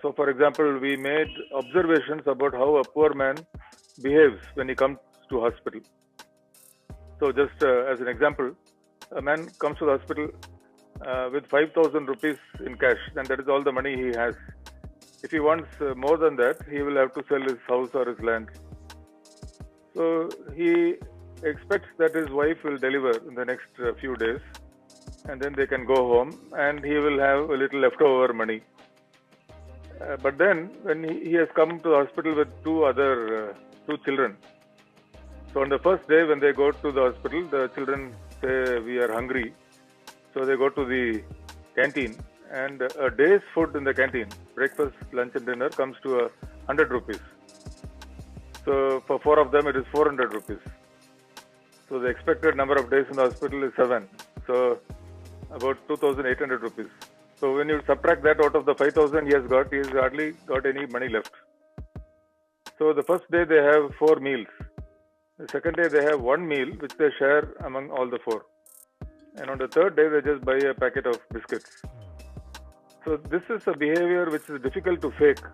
So, for example, we made observations about how a poor man behaves when he comes to hospital. So, just as an example, a man comes to the hospital with 5,000 rupees in cash, and that is all the money he has. If he wants more than that, he will have to sell his house or his land. So, he expects that his wife will deliver in the next few days, and then they can go home, and he will have a little leftover money. But then, when he has come to the hospital with two children, so on the first day when they go to the hospital, the children say, "We are hungry." So they go to the canteen, and a day's food in the canteen, breakfast, lunch and dinner, comes to 100 rupees. So for 4 of them, it is 400 rupees. So the expected number of days in the hospital is 7. So about 2,800 rupees. So when you subtract that out of the 5,000 he has hardly got any money left. So the first day they have 4 meals. The second day they have 1 meal which they share among all the 4. And on the third day they just buy a packet of biscuits. So this is a behavior which is difficult to fake.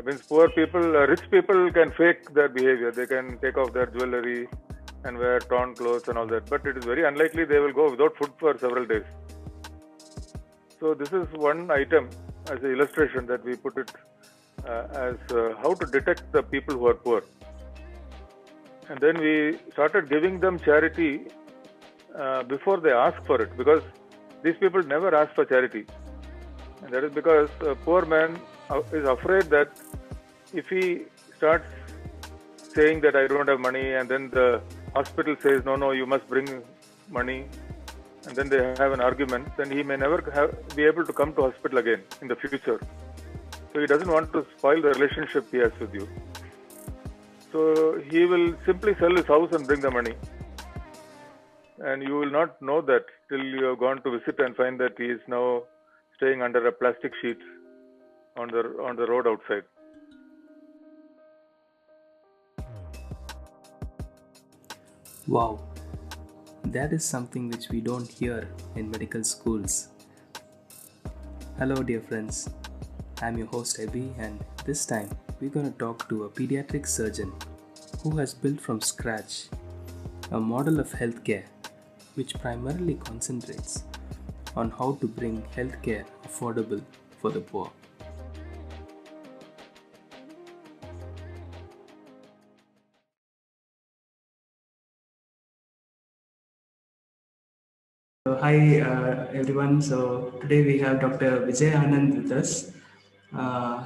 Means rich people can fake their behavior. They can take off their jewelry and wear torn clothes and all that. But it is very unlikely they will go without food for several days. So this is one item as an illustration that we put it as how to detect the people who are poor. And then we started giving them charity before they ask for it, because these people never ask for charity. And that is because a poor man is afraid that if he starts saying that I don't have money, and then the hospital says, no, you must bring money, and then they have an argument, then he may never be able to come to hospital again in the future. So he doesn't want to spoil the relationship he has with you. So he will simply sell his house and bring the money. And you will not know that till you have gone to visit and find that he is now staying under a plastic sheet on the road outside. Wow, that is something which we don't hear in medical schools. Hello dear friends, I'm your host Abhi, and this time we're going to talk to a pediatric surgeon who has built from scratch a model of healthcare which primarily concentrates on how to bring healthcare affordable for the poor. Hi everyone. So today we have Dr. VIjay Anand with us.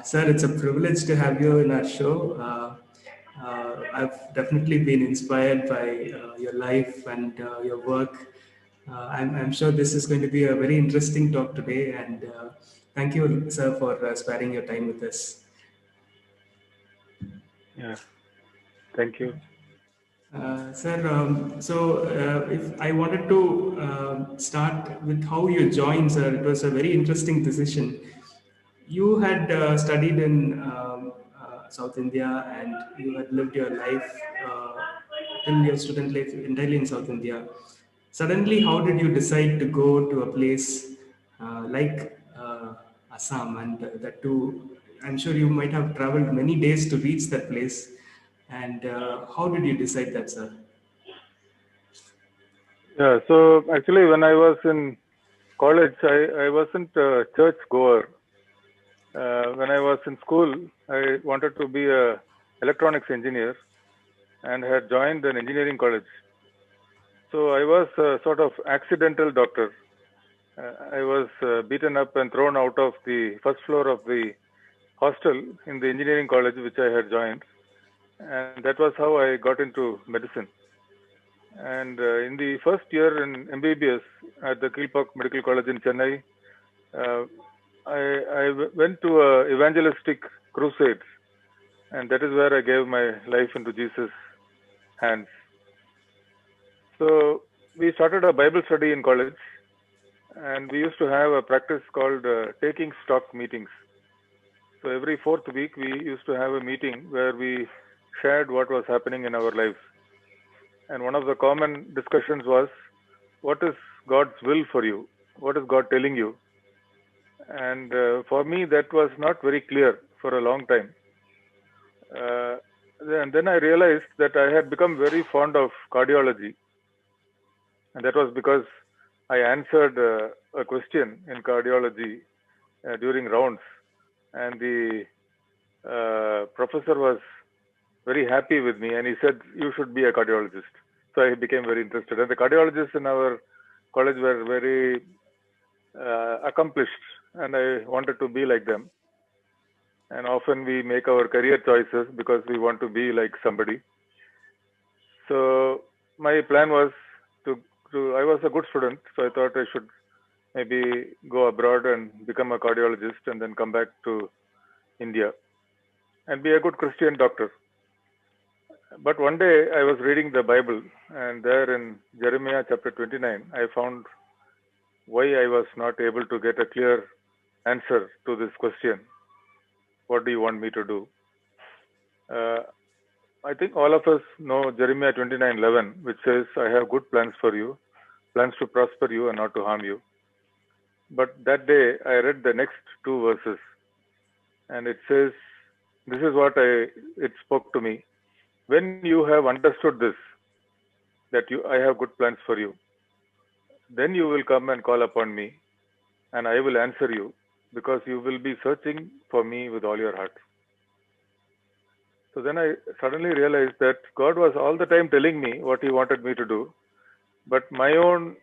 Sir, it's a privilege to have you in our show. I've definitely been inspired by your life and your work. I'm sure this is going to be a very interesting talk today, and thank you, sir, for sparing your time with us. Yeah, thank you. Sir, if I wanted to start with how you joined, sir, it was a very interesting decision. You had studied in South India, and you had lived your life till your student life entirely in South India. Suddenly, how did you decide to go to a place like Assam, and that too? I'm sure you might have traveled many days to reach that place. And how did you decide that, sir? Yeah, so actually when I was in college, I wasn't a church goer. When I was in school, I wanted to be a electronics engineer and had joined an engineering college. So I was a sort of accidental doctor. I was beaten up and thrown out of the first floor of the hostel in the engineering college which I had joined. And that was how I got into medicine. And in the first year in MBBS at the Kilpak Medical College in Chennai, I went to a evangelistic crusade, and that is where I gave my life into Jesus' hands. So we started a Bible study in college, and we used to have a practice called taking stock meetings. So every 4th week we used to have a meeting where we shared what was happening in our lives. And one of the common discussions was, what is God's will for you? What is God telling you? And for me, that was not very clear for a long time. And then I realized that I had become very fond of cardiology. And that was because I answered a question in cardiology during rounds. And the professor was very happy with me, and he said, "You should be a cardiologist." So I became very interested. And the cardiologists in our college were very accomplished, and I wanted to be like them. And often we make our career choices because we want to be like somebody. So my plan was I was a good student, so I thought I should maybe go abroad and become a cardiologist and then come back to India and be a good Christian doctor. But one day I was reading the Bible, and there in Jeremiah chapter 29, I found why I was not able to get a clear answer to this question. What do you want me to do? I think all of us know Jeremiah 29:11, which says, "I have good plans for you, plans to prosper you and not to harm you." But that day I read the next two verses, and it says, this is what it spoke to me. When you have understood this, that I have good plans for you, then you will come and call upon me, and I will answer you, because you will be searching for me with all your heart. So then I suddenly realized that God was all the time telling me what He wanted me to do, but my own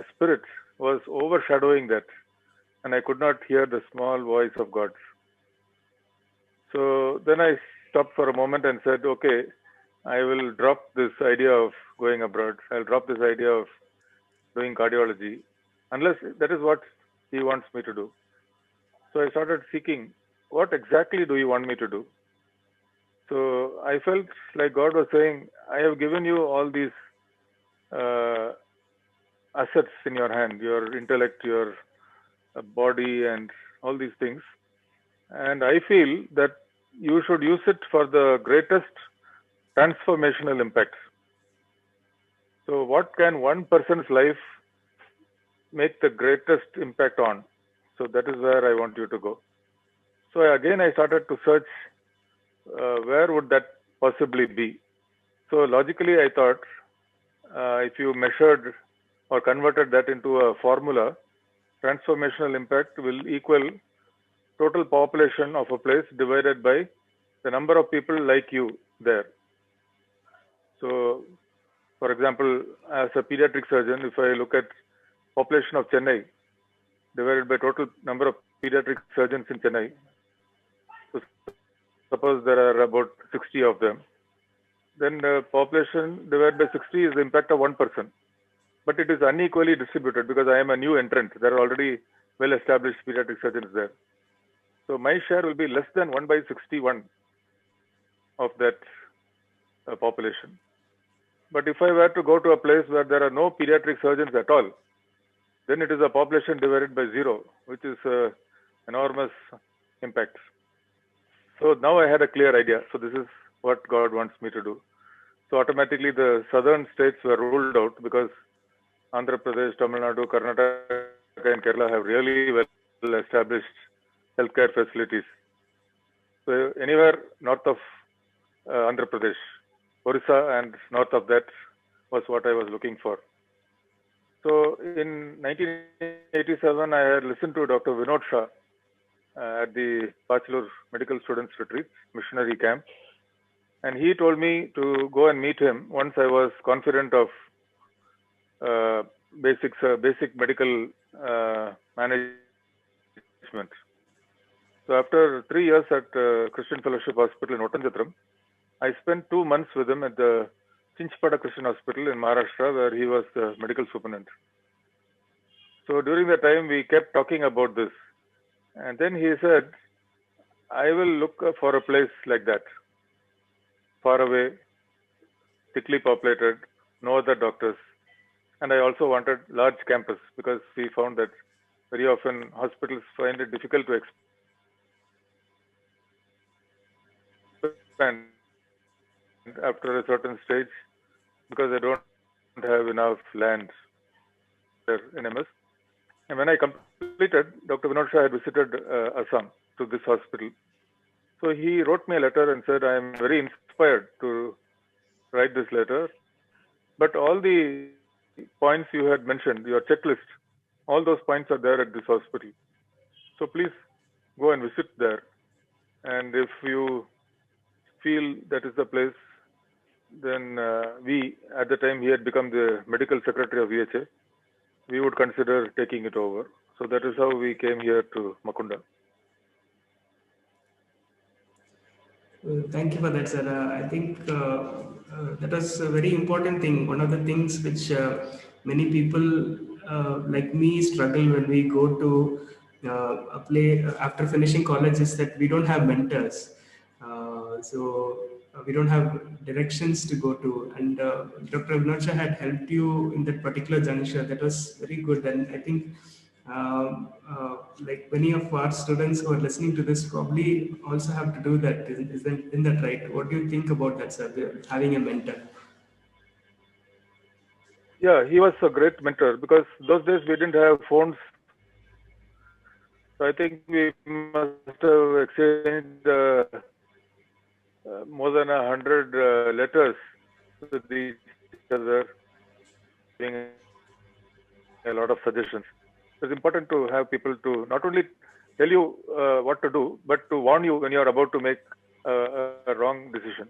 spirit was overshadowing that, and I could not hear the small voice of God. So then I stopped for a moment and said, okay, I will drop this idea of going abroad. I'll drop this idea of doing cardiology, unless that is what He wants me to do. So I started seeking, what exactly do you want me to do? So I felt like God was saying, I have given you all these assets in your hand, your intellect, your body, and all these things. And I feel that you should use it for the greatest transformational impact. So what can one person's life make the greatest impact on? So that is where I want you to go. So I started to search where would that possibly be. So logically I thought if you measured or converted that into a formula, transformational impact will equal total population of a place divided by the number of people like you there. So, for example, as a pediatric surgeon, if I look at population of Chennai divided by total number of pediatric surgeons in Chennai, so suppose there are about 60 of them, then the population divided by 60 is the impact of one person. But it is unequally distributed because I am a new entrant. There are already well-established pediatric surgeons there. So my share will be less than 1 by 61 of that population. But if I were to go to a place where there are no pediatric surgeons at all, then it is a population divided by 0, which is enormous impact. So now I had a clear idea. So this is what God wants me to do. So automatically the southern states were ruled out because Andhra Pradesh, Tamil Nadu, Karnataka, and Kerala have really well established healthcare facilities. So anywhere north of Andhra Pradesh, Orissa, and north of that was what I was looking for. So in 1987, I had listened to Dr. Vinod Shah at the Bachelor Medical Students Retreat, missionary camp. And he told me to go and meet him once I was confident of basic medical management. So after 3 years at Christian Fellowship Hospital in Otanjatram, I spent 2 months with him at the Chinchpada Christian Hospital in Maharashtra, where he was the medical superintendent. So during that time, we kept talking about this. And then he said, I will look for a place like that, far away, thickly populated, no other doctors. And I also wanted large campus because we found that very often hospitals find it difficult to expand after a certain stage because they don't have enough land in MS. And when I completed, Dr. Vinod Shah had visited Assam to this hospital. So he wrote me a letter and said, I am very inspired to write this letter. But all the points you had mentioned, your checklist, all those points are there at this hospital. So please go and visit there. And if you feel that is the place, then at the time he had become the medical secretary of VHA, we would consider taking it over. So that is how we came here to Makunda. Thank you for that, sir. I think that was a very important thing. One of the things which many people like me struggle when we go to a play after finishing college is that we don't have mentors. So we don't have directions to go to. And Dr. Vinod had helped you in that particular juncture. That was very good. And I think like many of our students who are listening to this probably also have to do that. Isn't that right? What do you think about that, sir? Having a mentor? Yeah, he was a great mentor because those days we didn't have phones. So I think we must have exchanged more than 100 letters with each other, giving a lot of suggestions. It's important to have people to not only tell you what to do, but to warn you when you are about to make a wrong decision.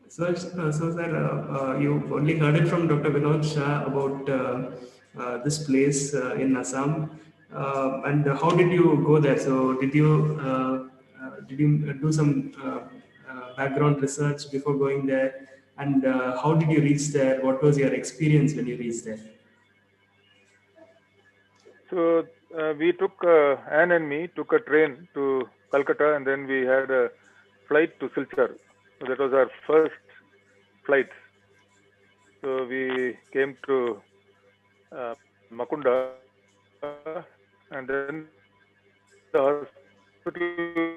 So sir, you only heard it from Dr. Vinod Shah about this place in Assam. And how did you go there? So did you do some background research before going there? And how did you reach there? What was your experience when you reached there? So we took, Anne and me took a train to Calcutta, and then we had a flight to Silchar. So that was our first flight. So we came to Makunda, and then the hospital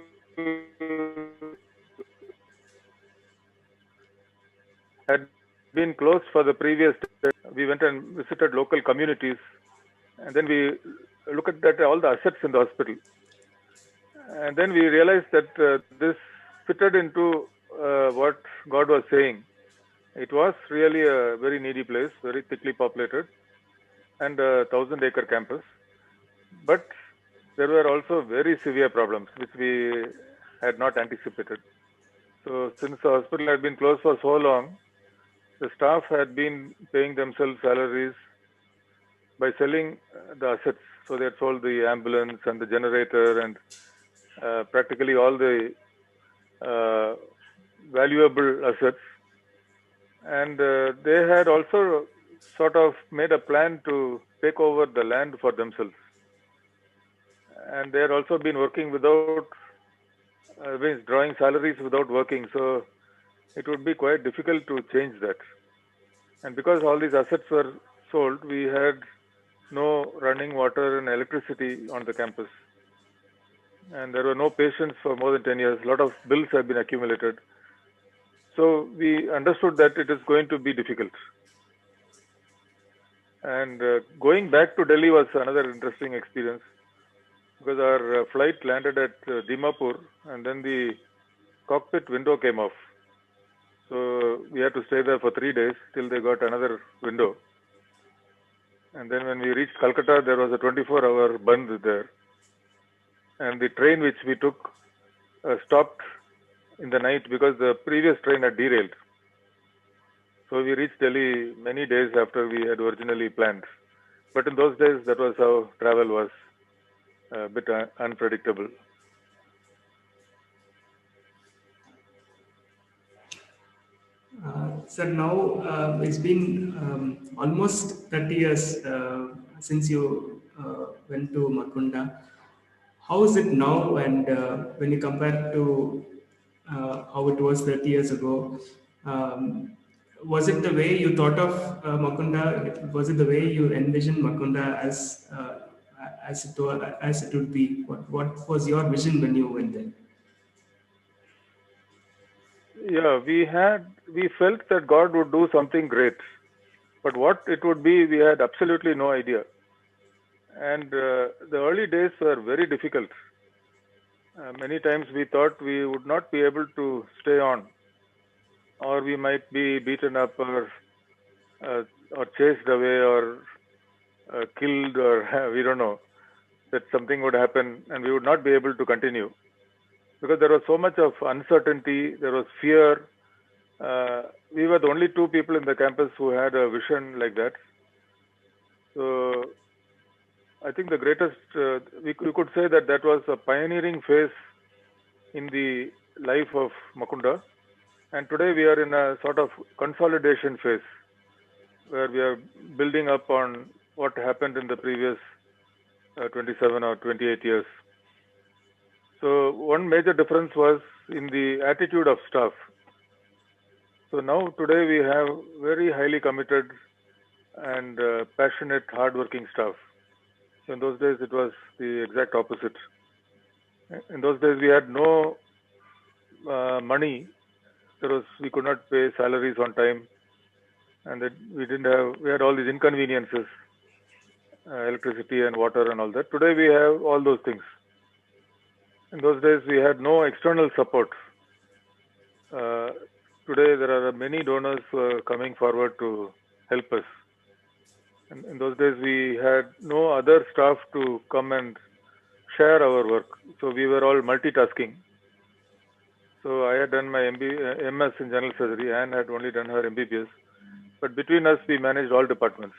had been closed for the previous day. We went and visited local communities, and then we looked at all the assets in the hospital. And then we realized that this fitted into what God was saying. It was really a very needy place, very thickly populated, and a 1,000-acre campus. But there were also very severe problems which we had not anticipated. So since the hospital had been closed for so long, the staff had been paying themselves salaries by selling the assets. So they had sold the ambulance and the generator and practically all the valuable assets. And they had also sort of made a plan to take over the land for themselves. And they had also been working without, drawing salaries without working. So it would be quite difficult to change that. And because all these assets were sold, we had no running water and electricity on the campus. And there were no patients for more than 10 years. A lot of bills have been accumulated. So we understood that it is going to be difficult. And going back to Delhi was another interesting experience because our flight landed at Dimapur, and then the cockpit window came off. So we had to stay there for 3 days till they got another window. And then when we reached Calcutta, there was a 24-hour bandh there. And the train which we took stopped in the night because the previous train had derailed. So we reached Delhi many days after we had originally planned. But in those days, that was how travel was a bit unpredictable. Sir, now it's been almost 30 years since you went to Makunda. How is it now? And when you compare to how it was 30 years ago, was it the way you thought of Makunda? Was it the way you envisioned Makunda as it would be? What was your vision when you went there? Yeah, we felt that God would do something great But what it would be, we had absolutely no idea. And the early days were very difficult. Many times we thought we would not be able to stay on, or we might be beaten up or chased away or killed, or we don't know, that something would happen and we would not be able to continue. Because there was so much of uncertainty, there was fear. We were the only two people in the campus who had a vision like that. So I think the greatest, we could say that that was a pioneering phase in the life of Makunda. And today we are in a sort of consolidation phase where we are building up on what happened in the previous 27 or 28 years. So one major difference was in the attitude of staff. So now today we have very highly committed and passionate, hardworking staff. So in those days it was the exact opposite. In those days we had no money. We could not pay salaries on time, and we had all these inconveniences, electricity and water and all that. Today we have all those things. In those days we had no external support. Today there are many donors who are coming forward to help us. And in those days we had no other staff to come and share our work. So we were all multitasking. So I had done my MS in general surgery. Anne had only done her MBBS. But between us we managed all departments.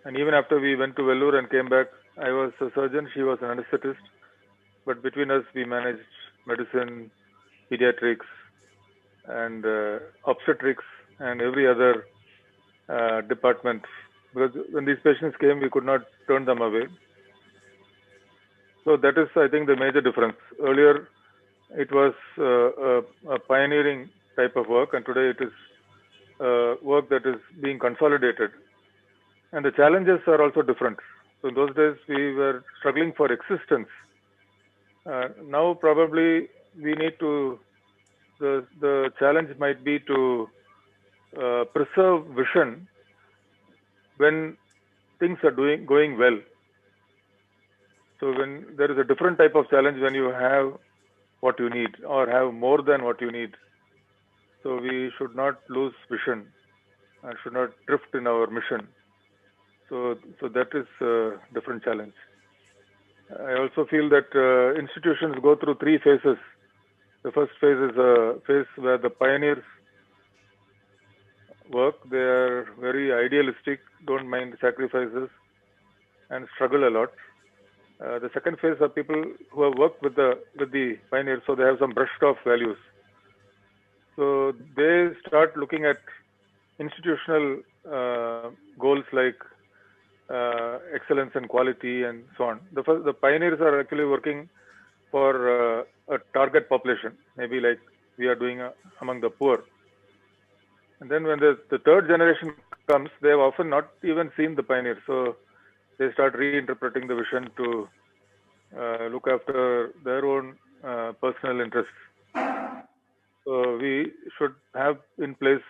And even after we went to Vellore and came back, I was a surgeon, she was an anesthetist. But between us, we managed medicine, pediatrics, and obstetrics, and every other department. Because when these patients came, we could not turn them away. So that is, I think, the major difference. Earlier, it was a pioneering type of work, and today it is work that is being consolidated. And the challenges are also different. So in those days, we were struggling for existence. Now probably we need to, the challenge might be to preserve vision when things are going well. So when there is a different type of challenge when you have what you need or have more than what you need. So we should not lose vision and should not drift in our mission. So that is a different challenge. I also feel that institutions go through three phases. The first phase is a phase where the pioneers work. They are very idealistic, don't mind sacrifices, and struggle a lot. The second phase are people who have worked with the pioneers, so they have some brushed off values. So they start looking at institutional goals like excellence and quality and so on. The pioneers are actually working for a target population, maybe like we are doing among the poor. And then when the third generation comes, they have often not even seen the pioneers. So they start reinterpreting the vision to look after their own personal interests. So we should have in place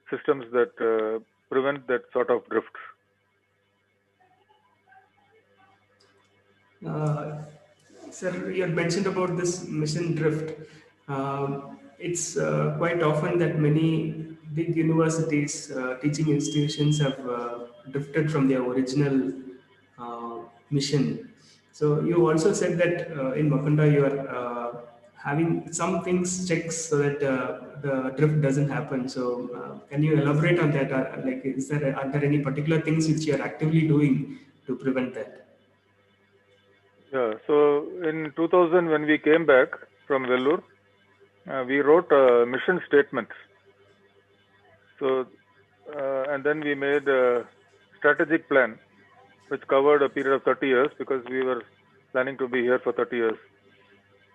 systems that prevent that sort of drift. Sir, you had mentioned about this mission drift. It's quite often that many big universities, teaching institutions have drifted from their original mission. So you also said that in Makunda you are having some things checked so that the drift doesn't happen. So can you elaborate on that? Are there any particular things which you are actively doing to prevent that? Yeah, so in 2000, when we came back from Vellore, we wrote a mission statement. So, and then we made a strategic plan, which covered a period of 30 years because we were planning to be here for 30 years.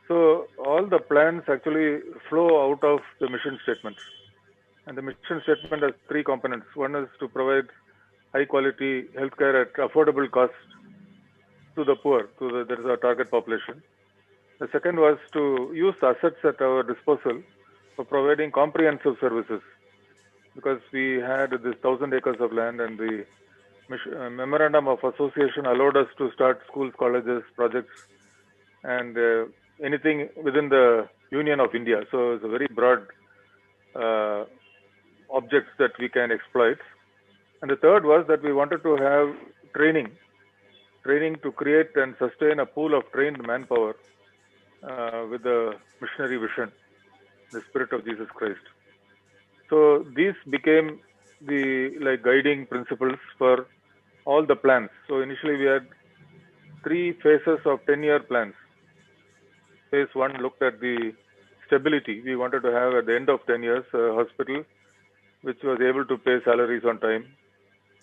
So all the plans actually flow out of the mission statement. And the mission statement has three components. One is to provide high quality healthcare at affordable cost to the poor, there is a target population. The second was to use assets at our disposal for providing comprehensive services. because we had this 1,000 acres of land, and the memorandum of association allowed us to start schools, colleges, projects, and anything within the Union of India. So it's a very broad objects that we can exploit. And the third was that we wanted to have training to create and sustain a pool of trained manpower with the missionary vision, the spirit of Jesus Christ. So these became the guiding principles for all the plans. So initially we had 3 phases of 10-year plans. Phase 1 looked at the stability. We wanted to have at the end of 10 years a hospital which was able to pay salaries on time,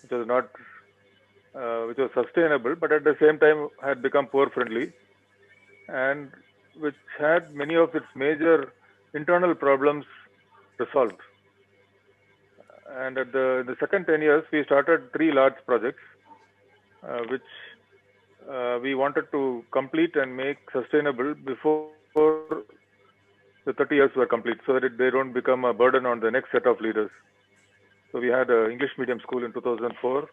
which was sustainable, but at the same time had become poor friendly, and which had many of its major internal problems resolved. And at the second 10 years, we started 3 large projects, which we wanted to complete and make sustainable before the 30 years were complete, so that they don't become a burden on the next set of leaders. So we had an English medium school in 2004,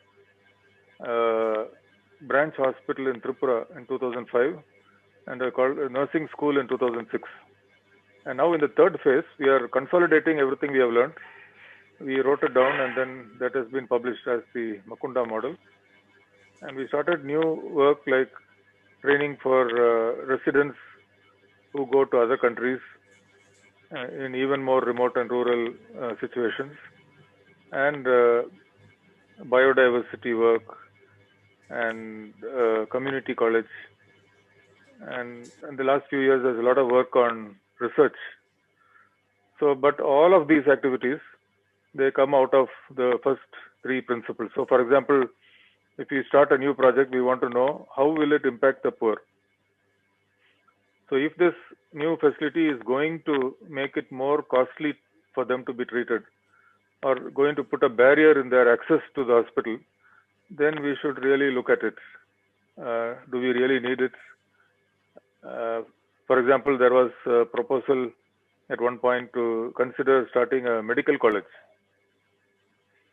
branch hospital in Tripura in 2005, and a nursing school in 2006. And now in the third phase, we are consolidating everything we have learned. We wrote it down, and then that has been published as the Makunda Model. And we started new work like training for residents who go to other countries in even more remote and rural situations, and biodiversity work, and community college. And in the last few years, there's a lot of work on research. So, but all of these activities, they come out of the first 3 principles. So, for example, if we start a new project, we want to know how will it impact the poor. So if this new facility is going to make it more costly for them to be treated, or going to put a barrier in their access to the hospital, then we should really look at it. Do we really need it? For example, there was a proposal at one point to consider starting a medical college.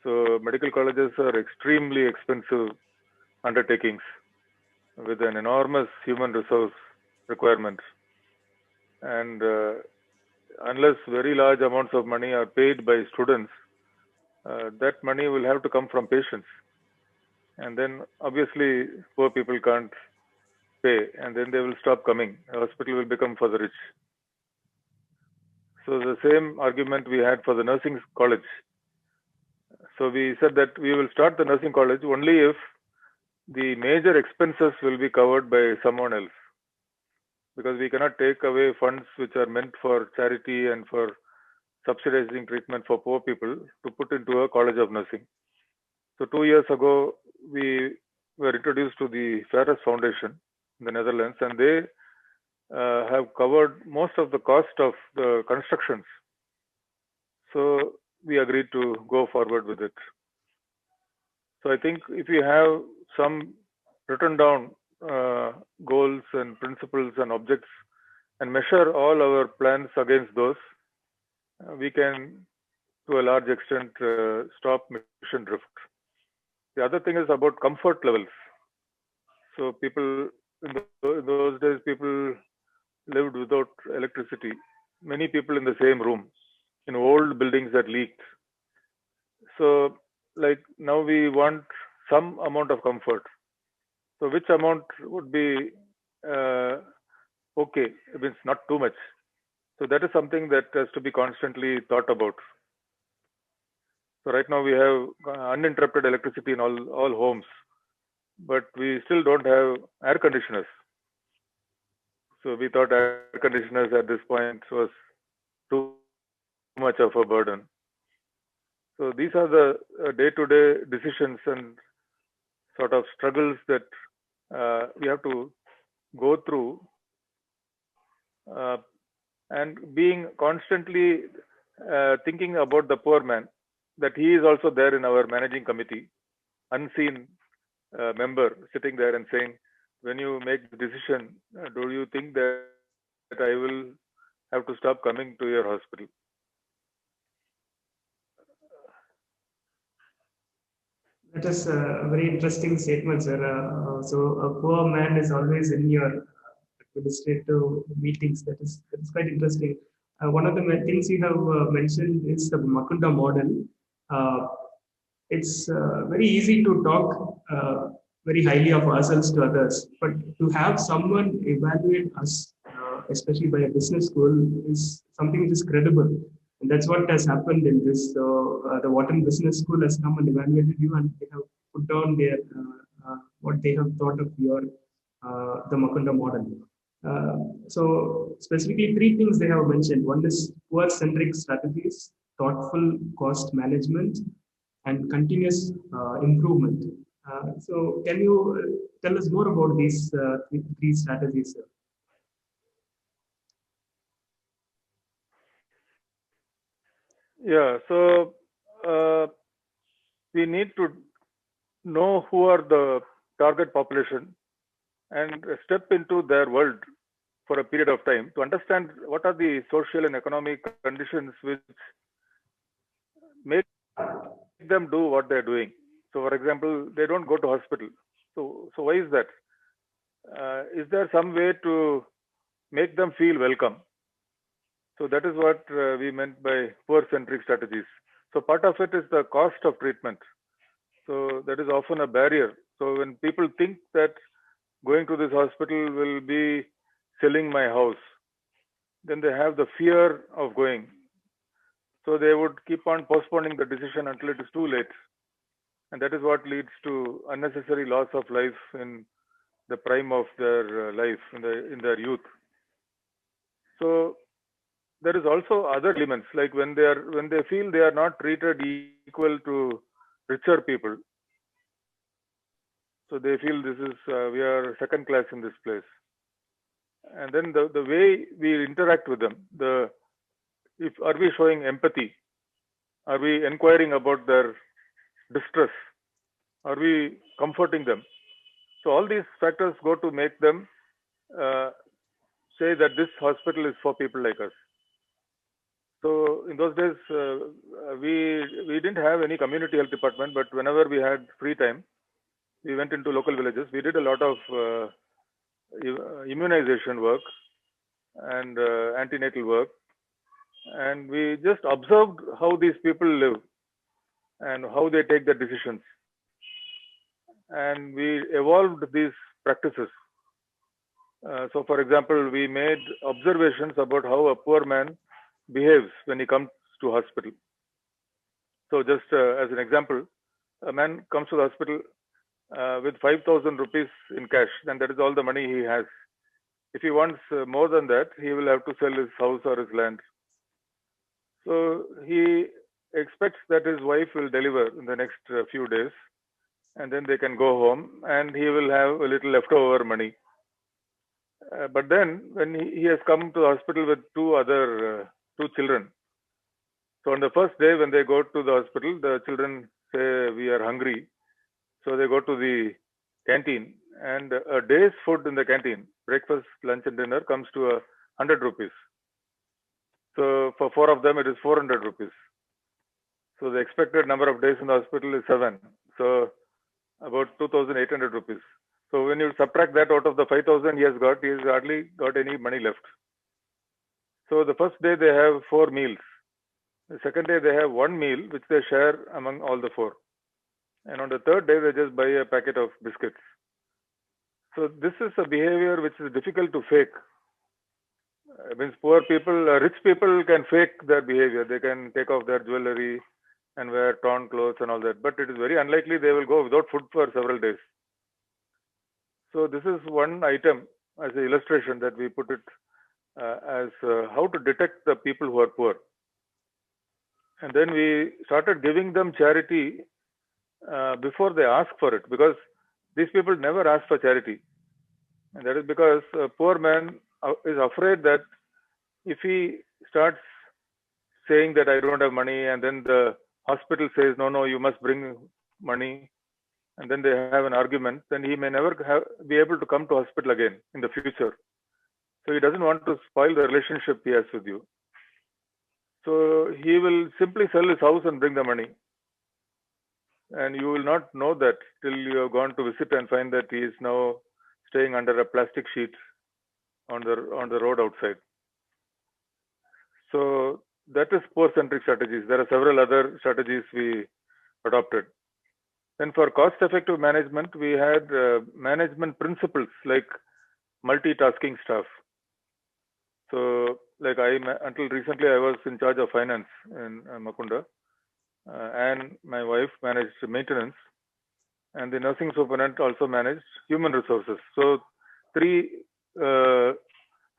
So medical colleges are extremely expensive undertakings with an enormous human resource requirement. And unless very large amounts of money are paid by students, that money will have to come from patients. And then obviously poor people can't pay, and then they will stop coming. The hospital will become for the rich. So the same argument we had for the nursing college. So we said that we will start the nursing college only if the major expenses will be covered by someone else, because we cannot take away funds which are meant for charity and for subsidizing treatment for poor people to put into a college of nursing. So 2 years ago, we were introduced to the Ferris Foundation in the Netherlands, and they have covered most of the cost of the constructions. So we agreed to go forward with it. So I think if we have some written down goals and principles and objects and measure all our plans against those, we can, to a large extent, stop mission drift. The other thing is about comfort levels. So people, in those days, people lived without electricity. Many people in the same room, in old buildings that leaked. So, like now we want some amount of comfort. So which amount would be okay? It means not too much. So that is something that has to be constantly thought about. So right now we have uninterrupted electricity in all homes, but we still don't have air conditioners. So we thought air conditioners at this point was too much of a burden. So these are the day-to-day decisions and sort of struggles that we have to go through, and being constantly thinking about the poor man, that he is also there in our managing committee, unseen member sitting there and saying, when you make the decision, do you think that I will have to stop coming to your hospital? That is a very interesting statement, sir. So a poor man is always in your administrative meetings. That is quite interesting. One of the things you have mentioned is the Makunda model. Uh, it's very easy to talk very highly of ourselves to others, but to have someone evaluate us, especially by a business school, is something which is credible. And that's what has happened in this. So the Wharton Business School has come and evaluated you, and they have put down their what they have thought of your the Makunda model. So specifically, three things they have mentioned. One is poor centric strategies, thoughtful cost management, and continuous improvement. So can you tell us more about these three strategies, sir? Yeah, so we need to know who are the target population and step into their world for a period of time to understand what are the social and economic conditions which make them do what they're doing. So, for example, they don't go to hospital. So why is that? Is there some way to make them feel welcome? So that is what we meant by poor-centric strategies. So part of it is the cost of treatment. So that is often a barrier. So when people think that going to this hospital will be selling my house, then they have the fear of going. So they would keep on postponing the decision until it is too late. And that is what leads to unnecessary loss of life in the prime of their life, in their youth. So there is also other elements, like when they feel they are not treated equal to richer people. So they feel this is we are second class in this place. And then the way we interact with them, if are we showing empathy? Are we inquiring about their distress? Are we comforting them? So all these factors go to make them uh, say that this hospital is for people like us. So in those days, we didn't have any community health department, but whenever we had free time, we went into local villages. We did a lot of immunization work and antenatal work, and we just observed how these people live and how they take their decisions, and we evolved these practices. So, for example, we made observations about how a poor man behaves when he comes to hospital. So, just as an example, a man comes to the hospital with 5,000 rupees in cash, then that is all the money he has. If he wants more than that, he will have to sell his house or his land. So he expects that his wife will deliver in the next few days, and then they can go home, and he will have a little leftover money. But then, when he has come to the hospital with two children, so on the first day when they go to the hospital, the children say, "We are hungry," so they go to the canteen, and a day's food in the canteen, breakfast, lunch, and dinner, comes to 100 rupees. So for four of them, it is 400 rupees. So the expected number of days in the hospital is 7. So about 2,800 rupees. So when you subtract that out of the 5,000 he has hardly got any money left. So the first day they have 4 meals. The second day they have one meal which they share among all the 4. And on the third day they just buy a packet of biscuits. So this is a behavior which is difficult to fake. Means rich people can fake their behavior. They can take off their jewelry and wear torn clothes and all that. But it is very unlikely they will go without food for several days. So this is one item as an illustration that we put it as how to detect the people who are poor. And then we started giving them charity before they ask for it, because these people never ask for charity. And that is because a poor man is afraid that if he starts saying that I don't have money, and then the hospital says, no, you must bring money, and then they have an argument, then he may never be able to come to hospital again in the future. So he doesn't want to spoil the relationship he has with you. So he will simply sell his house and bring the money. and you will not know that till you have gone to visit and find that he is now staying under a plastic sheet on the road outside. So that is poor-centric strategies. There are several other strategies we adopted. Then for cost-effective management, we had management principles like multitasking staff. So like until recently, I was in charge of finance in Makunda, and my wife managed maintenance, and the nursing superintendent also managed human resources. So 3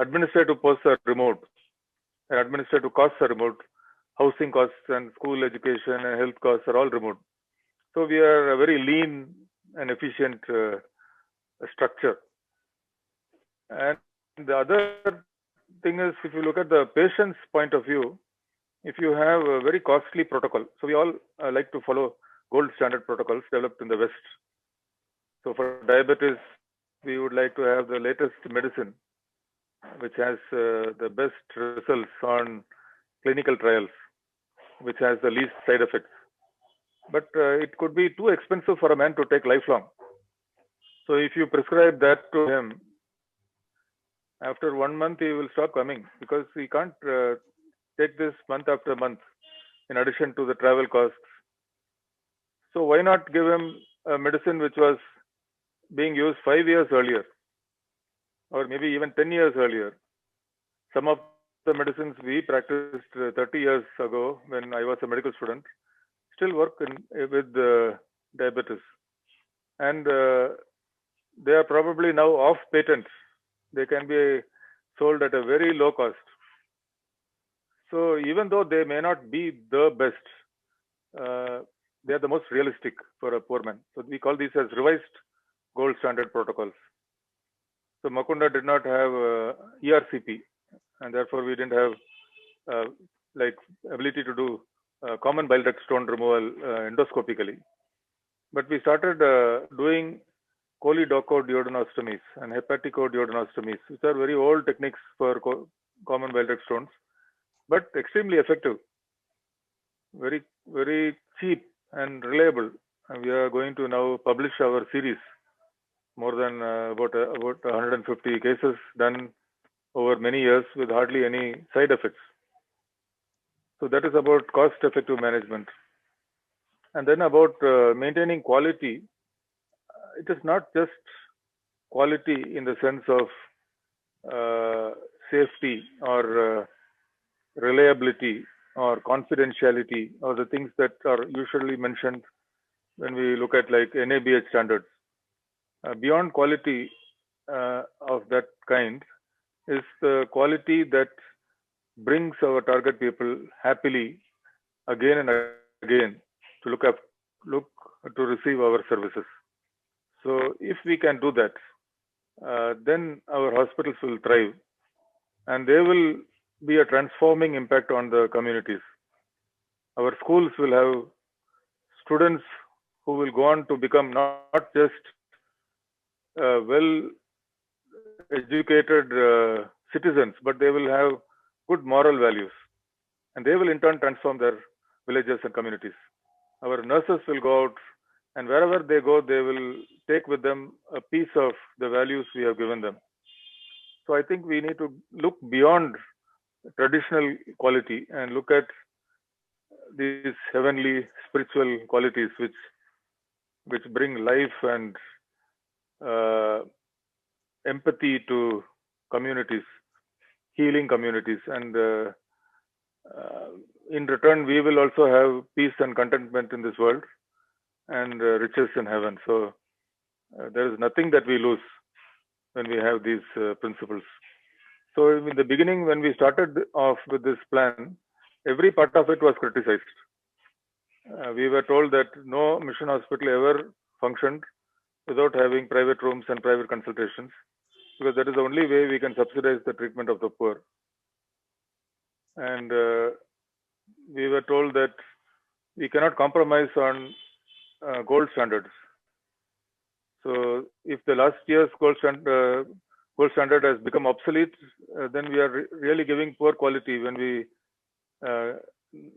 administrative posts are remote, and administrative costs are remote. Housing costs and school education and health costs are all remote. So we are a very lean and efficient structure. And the other thing is, if you look at the patient's point of view, if you have a very costly protocol, so we all like to follow gold standard protocols developed in the West. So for diabetes, we would like to have the latest medicine, which has the best results on clinical trials, which has the least side effects. But it could be too expensive for a man to take lifelong. So if you prescribe that to him, after 1 month he will stop coming, because he can't take this month after month in addition to the travel costs. So why not give him a medicine which was being used 5 years earlier, or maybe even 10 years earlier? Some of the medicines we practiced 30 years ago when I was a medical student still work with diabetes, and they are probably now off patent. They can be sold at a very low cost. So even though they may not be the best, they are the most realistic for a poor man. So we call these as revised gold standard protocols. So Makunda did not have ERCP, and therefore we didn't have like ability to do common bile duct stone removal endoscopically. But we started doing choledochoduodenostomies and hepaticoduodenostomies, which are very old techniques for common bile duct stones, but extremely effective, very, very cheap and reliable. And we are going to now publish our series, more than about 150 cases done over many years with hardly any side effects. So that is about cost-effective management. And then about maintaining quality. It is not just quality in the sense of safety or reliability or confidentiality, or the things that are usually mentioned when we look at like NABH standards. Beyond quality of that kind is the quality that brings our target people happily again and again to look to receive our services. So if we can do that, then our hospitals will thrive, and they will be a transforming impact on the communities. Our schools will have students who will go on to become not just well educated citizens, but they will have good moral values, and they will in turn transform their villages and communities. Our nurses will go out, and wherever they go, they will take with them a piece of the values we have given them. So I think we need to look beyond traditional quality and look at these heavenly spiritual qualities which bring life and empathy to communities, healing communities, and in return we will also have peace and contentment in this world and riches in heaven. So there is nothing that we lose when we have these principles. So in the beginning, when we started off with this plan, every part of it was criticized. We were told that no mission hospital ever functioned without having private rooms and private consultations, because that is the only way we can subsidize the treatment of the poor. And we were told that we cannot compromise on gold standards. So if the last year's gold standard has become obsolete, then we are really giving poor quality when we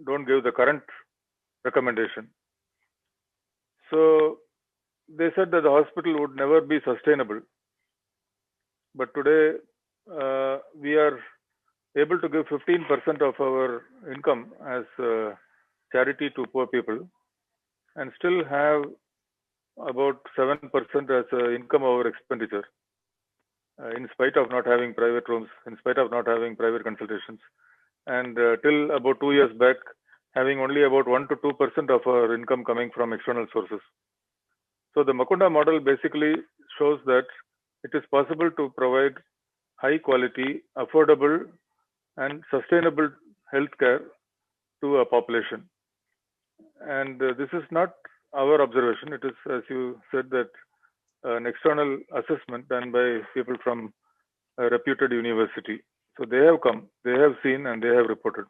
don't give the current recommendation. So they said that the hospital would never be sustainable. But today, we are able to give 15% of our income as charity to poor people and still have about 7% as income over expenditure, in spite of not having private rooms, in spite of not having private consultations. And till about 2 years back, having only about 1 to 2% of our income coming from external sources. So the Makunda model basically shows that it is possible to provide high quality, affordable, and sustainable healthcare to a population. And this is not our observation. It is, as you said, that an external assessment done by people from a reputed university. So they have come, they have seen, and they have reported.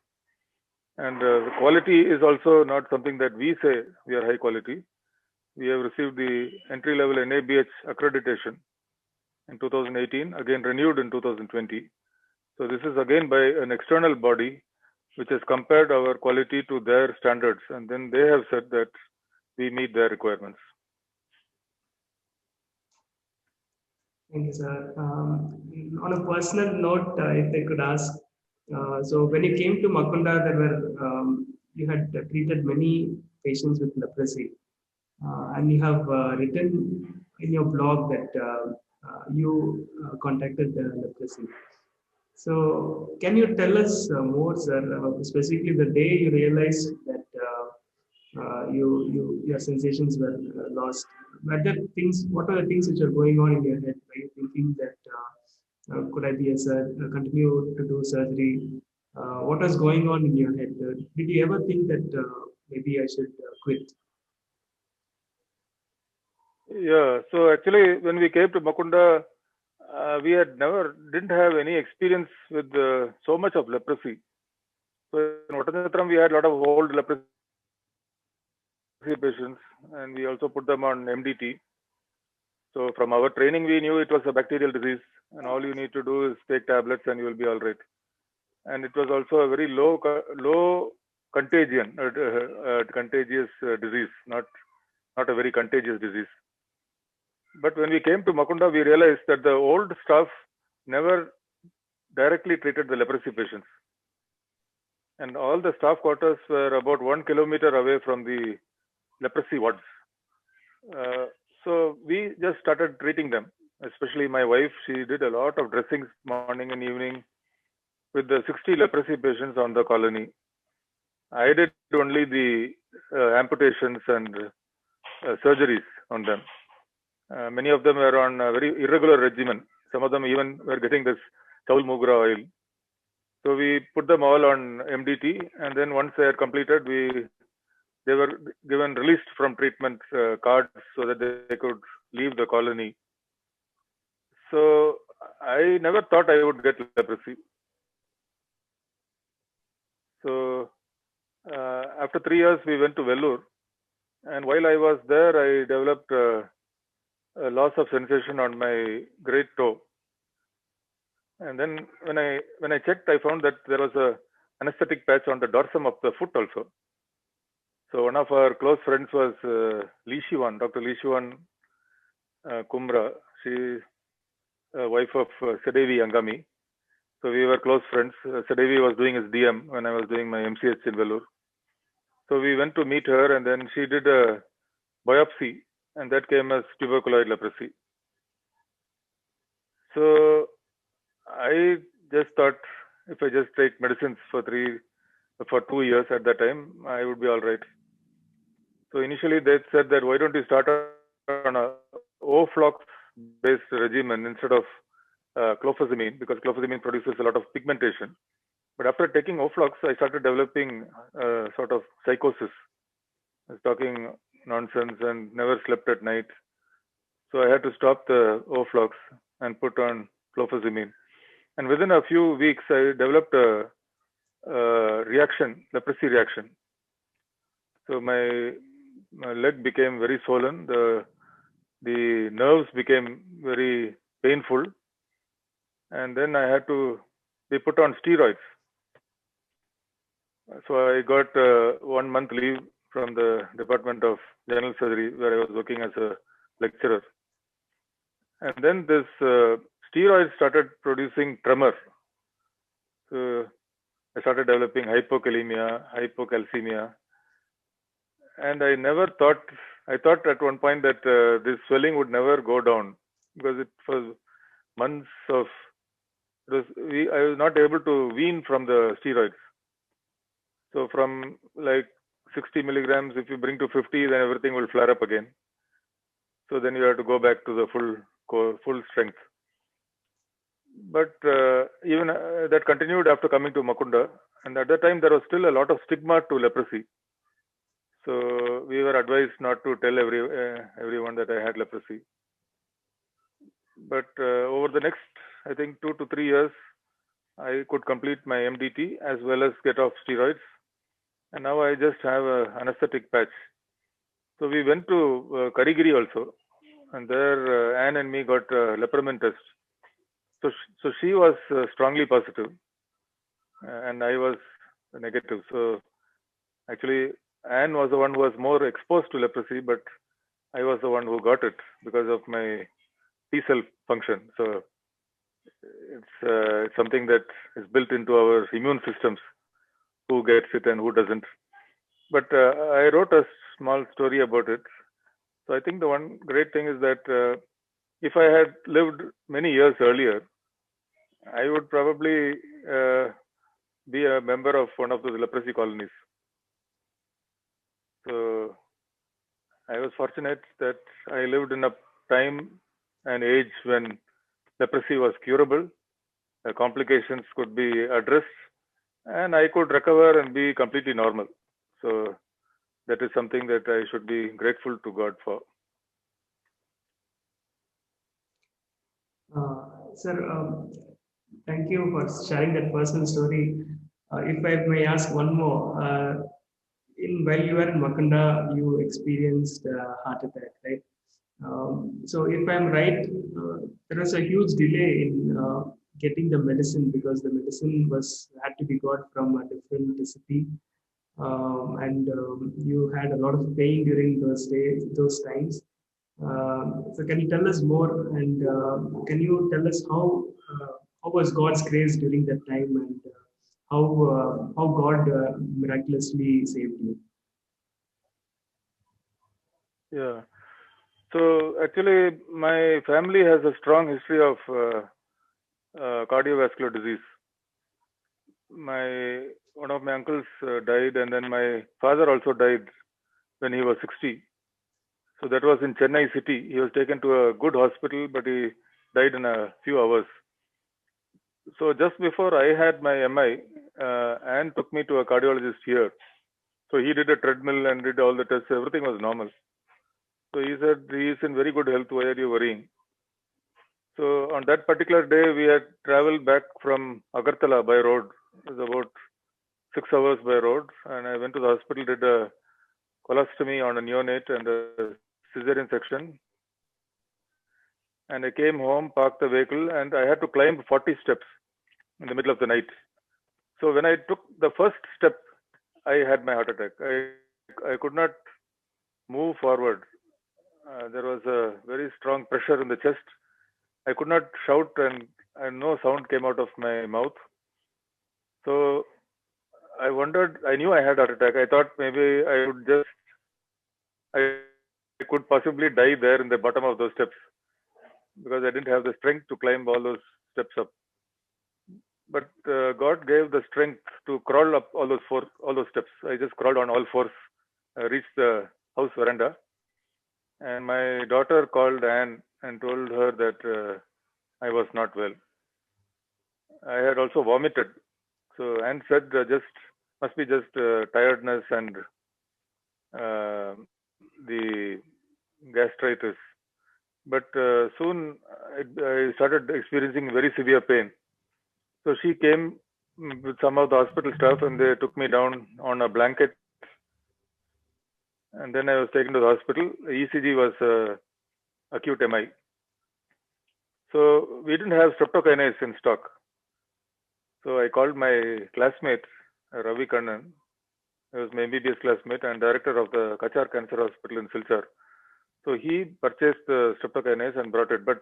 And the quality is also not something that we say we are high quality. We have received the entry-level NABH accreditation in 2018, again renewed in 2020. So this is again by an external body which has compared our quality to their standards, and then they have said that we meet their requirements. Thank you, sir. On a personal note, if I could ask, so when you came to Makunda, you had treated many patients with leprosy, and you have written in your blog that you contacted the leprosy. So, can you tell us more, sir, specifically the day you realized that your sensations were lost? What are the things which are going on in your head? Are you thinking that could I be continue to do surgery? What was going on in your head? Did you ever think that maybe I should quit? Yeah, so actually, when we came to Makunda, we didn't have any experience with so much of leprosy. So in Vatanatram, we had a lot of old leprosy patients, and we also put them on MDT. So from our training, we knew it was a bacterial disease, and all you need to do is take tablets, and you will be all right. And it was also a very low contagion, contagious disease, not a very contagious disease. But when we came to Makunda, we realized that the old staff never directly treated the leprosy patients. And all the staff quarters were about 1 kilometer away from the leprosy wards. So we just started treating them, especially my wife. She did a lot of dressings morning and evening with the 60 leprosy patients on the colony. I did only the amputations and surgeries on them. Many of them were on a very irregular regimen. Some of them even were getting this Chaul Mugra oil. So we put them all on MDT, and then once they are completed, they were given released from treatment cards so that they could leave the colony. So I never thought I would get leprosy. So after 3 years, we went to Vellore, and while I was there, I developed a loss of sensation on my great toe. And then when I checked, I found that there was a anesthetic patch on the dorsum of the foot also. So one of our close friends was Dr. Lishiwan Kumra. She is wife of Sedevi Angami. So we were close friends. Sedevi was doing his DM when I was doing my MCH in Vellore. So we went to meet her, and then she did a biopsy, and that came as tuberculoid leprosy. So I just thought if I just take medicines for 2 years at that time, I would be all right. So initially they said that why don't you start on a Oflox based regimen instead of clofazimine, because clofazimine produces a lot of pigmentation. But after taking Oflox, I started developing sort of psychosis. I was talking nonsense and never slept at night. So I had to stop the Oflox and put on clofazimine. And within a few weeks, I developed a leprosy reaction. So my leg became very swollen. The nerves became very painful. And then I had to be put on steroids. So I got 1 month leave from the Department of General Surgery, where I was working as a lecturer. And then this steroid started producing tremor. So I started developing hypokalemia, hypocalcemia, and I thought at one point that this swelling would never go down, because it was months of, I was not able to wean from the steroids. So from like 60 milligrams, if you bring to 50, then everything will flare up again. So then you have to go back to the full strength. But even that continued after coming to Makunda. And at that time, there was still a lot of stigma to leprosy. So we were advised not to tell everyone that I had leprosy. But over the next, I think, 2 to 3 years, I could complete my MDT as well as get off steroids. And now I just have an anesthetic patch. So we went to Karigiri also. And there Anne and me got a lepromin test. So she was strongly positive, and I was negative. So actually, Anne was the one who was more exposed to leprosy, but I was the one who got it because of my T cell function. So it's something that is built into our immune systems, who gets it and who doesn't. But I wrote a small story about it. So I think the one great thing is that if I had lived many years earlier, I would probably be a member of one of those leprosy colonies. So I was fortunate that I lived in a time and age when leprosy was curable, complications could be addressed, and I could recover and be completely normal. So that is something that I should be grateful to God for. Sir, thank you for sharing that personal story. If I may ask one more, while you were in Makunda, you experienced a heart attack, right? So if I'm right, there was a huge delay in getting the medicine, because the medicine had to be got from a different city, and you had a lot of pain during those times. So can you tell us more, and can you tell us how was God's grace during that time, and how God miraculously saved you? Yeah. So actually, my family has a strong history of cardiovascular disease. One of my uncles died, and then my father also died when he was 60. So that was in Chennai city. He was taken to a good hospital, but he died in a few hours. So just before I had my MI, Anne took me to a cardiologist here. So he did a treadmill and did all the tests. Everything was normal. So he said, he is in very good health. Why are you worrying? So on that particular day, we had traveled back from Agartala by road. It was about 6 hours by road. And I went to the hospital, did a colostomy on a neonate and a cesarean section. And I came home, parked the vehicle, and I had to climb 40 steps in the middle of the night. So when I took the first step, I had my heart attack. I could not move forward. There was a very strong pressure in the chest. I could not shout, and no sound came out of my mouth. So I wondered, I knew I had a heart attack. I thought maybe I could possibly die there in the bottom of those steps, because I didn't have the strength to climb all those steps up. But God gave the strength to crawl up all those steps. I just crawled on all fours, reached the house veranda, and my daughter called Anne and told her that I was not well. I had also vomited. So Anne said, must be just tiredness and the gastritis. But soon I started experiencing very severe pain. So she came with some of the hospital staff, and they took me down on a blanket. And then I was taken to the hospital. ECG was acute MI. So we didn't have streptokinase in stock. So I called my classmate, Ravi Kannan, He was my MBBS classmate and director of the Kachar Cancer Hospital in Silchar. So he purchased the streptokinase and brought it. But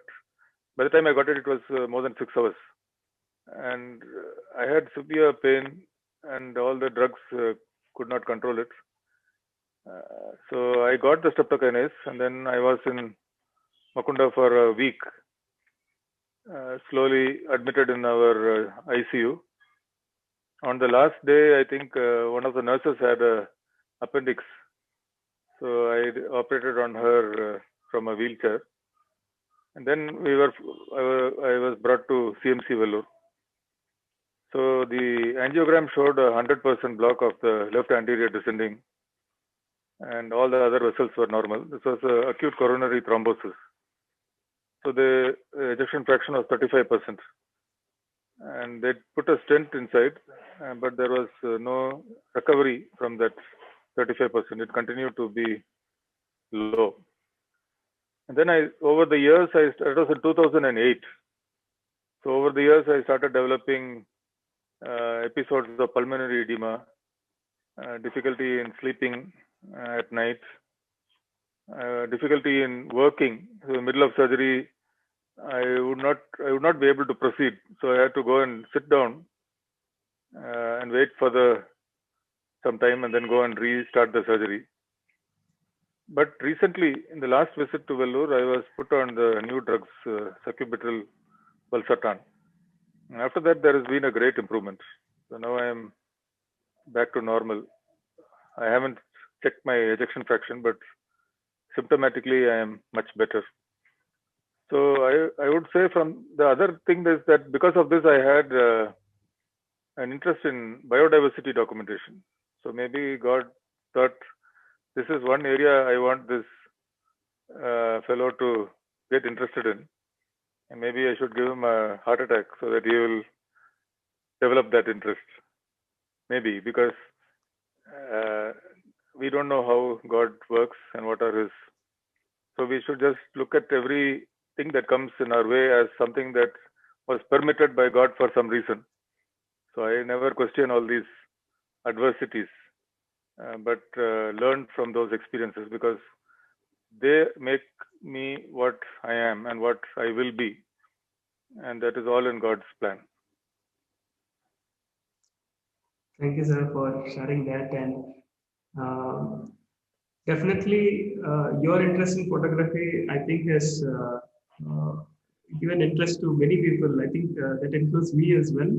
by the time I got it, it was more than 6 hours. And I had severe pain and all the drugs could not control it. So I got the streptokinase and then I was in Makunda for a week, slowly admitted in our ICU. On the last day, I think one of the nurses had a appendix. So I operated on her from a wheelchair. And then I was brought to CMC Vellore. So the angiogram showed a 100% block of the left anterior descending, and all the other vessels were normal. This was acute coronary thrombosis. So the ejection fraction was 35%. And they put a stent inside, but there was no recovery from that 35%. It continued to be low. And then over the years, it was in 2008. So over the years, I started developing episodes of pulmonary edema, difficulty in sleeping at night, difficulty in working. So in the middle of surgery, I would not be able to proceed. So I had to go and sit down and wait for some time and then go and restart the surgery. But recently, in the last visit to Vellore, I was put on the new drugs, sacubitril valsartan. After that, there has been a great improvement. So now I am back to normal. I haven't checked my ejection fraction, but symptomatically, I am much better. So I would say from the other thing is that because of this, I had an interest in biodiversity documentation. So maybe God thought this is one area I want this fellow to get interested in. And maybe I should give him a heart attack so that he will develop that interest. Maybe because we don't know how God works and what are his. So we should just look at everything that comes in our way as something that was permitted by God for some reason. So I never question all these adversities, but learn from those experiences because they make me what I am and what I will be. And that is all in God's plan. Thank you, sir, for sharing that. And definitely, your interest in photography, I think, has given interest to many people. I think that includes me as well.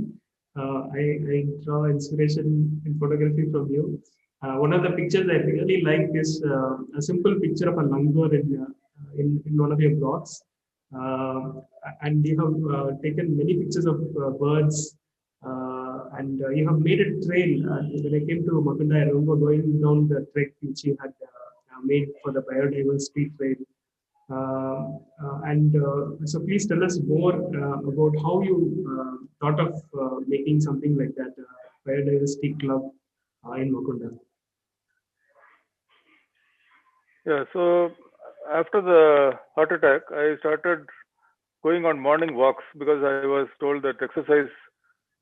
I draw inspiration in photography from you. One of the pictures I really like is a simple picture of a langur in one of your blogs. And you have taken many pictures of birds, and you have made a trail. When I came to Makunda, I remember going down the trek which you had made for the biodiversity trail. So please tell us more about how you thought of making something like that, biodiversity club in Makunda. Yeah, so after the heart attack, I started going on morning walks because I was told that exercise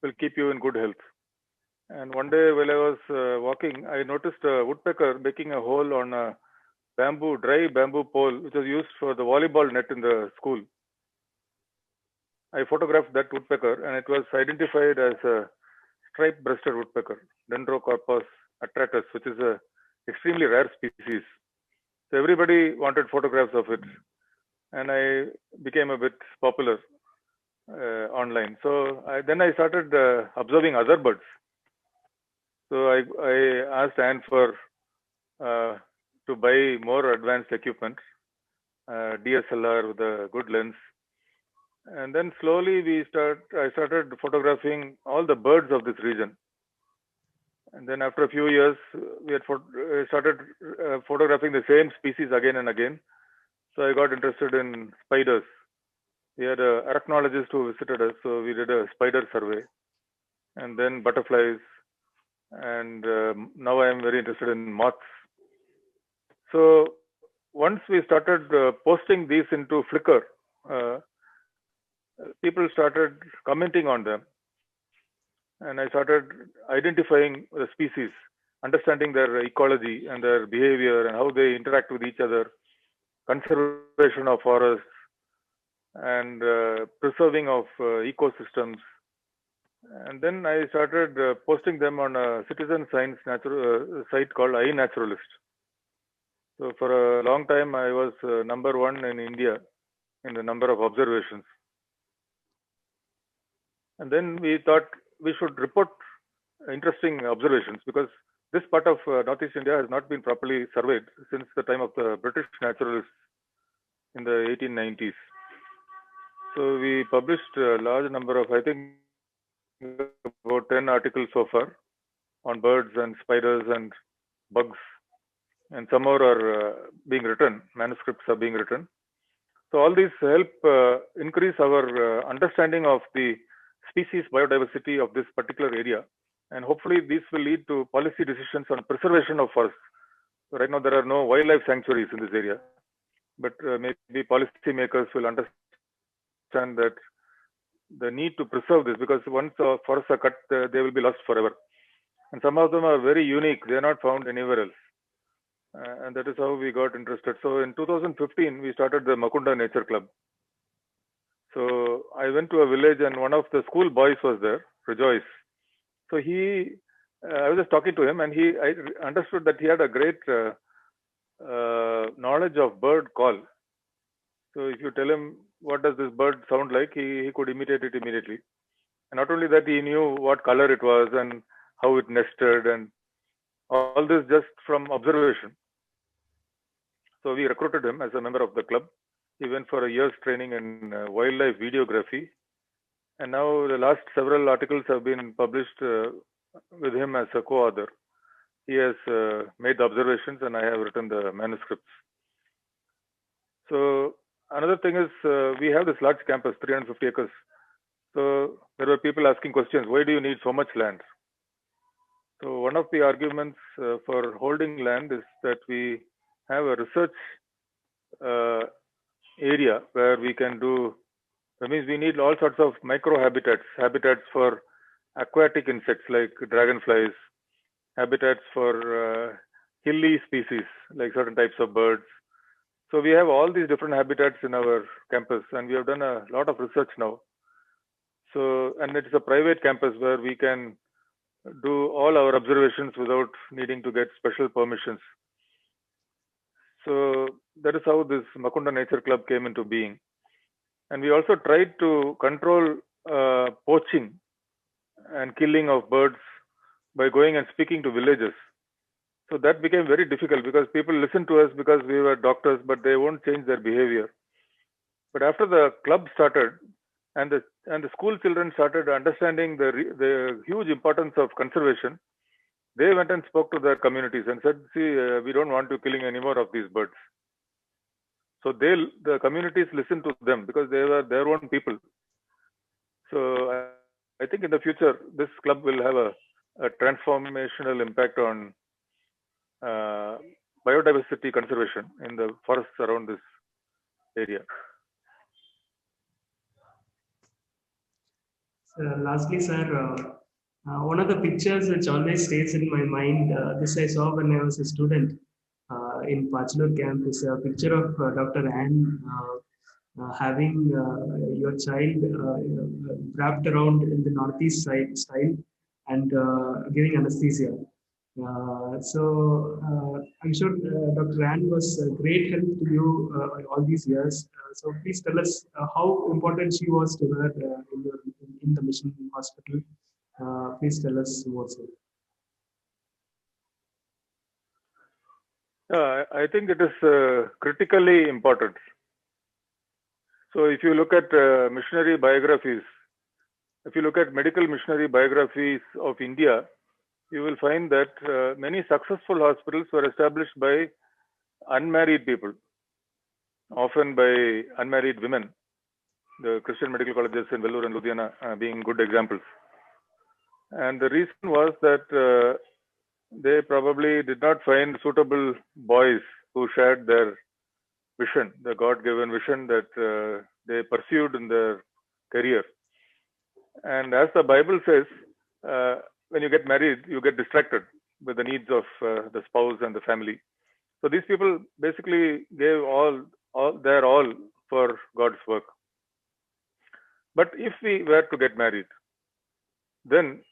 will keep you in good health. And one day while I was walking, I noticed a woodpecker making a hole on a dry bamboo pole, which was used for the volleyball net in the school. I photographed that woodpecker and it was identified as a striped-breasted woodpecker, Dendrocarpus atratus, which is an extremely rare species. So everybody wanted photographs of it, and I became a bit popular online. So then I started observing other birds. So I asked Anne to buy more advanced equipment, DSLR with a good lens, and then slowly I started photographing all the birds of this region. And then after a few years, we had started photographing the same species again and again. So I got interested in spiders. We had an arachnologist who visited us, so we did a spider survey. And then butterflies. And now I am very interested in moths. So once we started posting these into Flickr, people started commenting on them. And I started identifying the species. understanding their ecology and their behavior and how they interact with each other, conservation of forests, and preserving of ecosystems. And then I started posting them on a citizen science site called iNaturalist. So for a long time, I was number one in India in the number of observations. And then we thought we should report interesting observations, because this part of Northeast India has not been properly surveyed since the time of the British naturalists in the 1890s. So we published a large number of, I think, about 10 articles so far on birds and spiders and bugs, and some more are being written, manuscripts are being written. So all these help increase our understanding of the species biodiversity of this particular area, and hopefully these will lead to policy decisions on preservation of forests. So right now there are no wildlife sanctuaries in this area, but maybe policymakers will understand that the need to preserve this, because once forests are cut, they will be lost forever. And some of them are very unique. They are not found anywhere else. And that is how we got interested. So in 2015, we started the Makunda Nature Club. So I went to a village and one of the school boys was there, Rejoice. So I was just talking to him, and I understood that he had a great knowledge of bird call. So if you tell him what does this bird sound like, he could imitate it immediately. And not only that, he knew what color it was and how it nested, and all this just from observation. So we recruited him as a member of the club. He went for a year's training in wildlife videography. And now the last several articles have been published with him as a co-author. He has made the observations and I have written the manuscripts. So another thing is we have this large campus, 350 acres. So there were people asking questions, why do you need so much land? So one of the arguments for holding land is that we have a research area where we can do, that means we need all sorts of micro habitats for aquatic insects like dragonflies, habitats for hilly species like certain types of birds. So we have all these different habitats in our campus, and we have done a lot of research now. So, and it's a private campus where we can do all our observations without needing to get special permissions. So that is how this Makunda Nature Club came into being. And we also tried to control poaching and killing of birds by going and speaking to villages. So that became very difficult because people listened to us because we were doctors, but they won't change their behavior. But after the club started and the school children started understanding the huge importance of conservation, they went and spoke to their communities and said, see, we don't want you killing any more of these birds. So the communities listened to them because they were their own people. So I think in the future, this club will have a transformational impact on biodiversity conservation in the forests around this area. Lastly, sir, one of the pictures which always stays in my mind, this I saw when I was a student in Pachalur camp, is a picture of Dr. Ann having your child wrapped around in the northeast side style and giving anesthesia. I'm sure Dr. Ann was a great help to you all these years. So please tell us how important she was to her in the mission hospital. Please tell us more, sir. I think it is critically important. So if you look at missionary biographies, if you look at medical missionary biographies of India, you will find that many successful hospitals were established by unmarried people, often by unmarried women. The Christian medical colleges in Vellore and Ludhiana being good examples. And the reason was that they probably did not find suitable boys who shared their vision, the God-given vision that they pursued in their career. And as the Bible says, when you get married, you get distracted. with the needs of the spouse and the family. So these people basically gave their all for God's work. But if we were to get married, then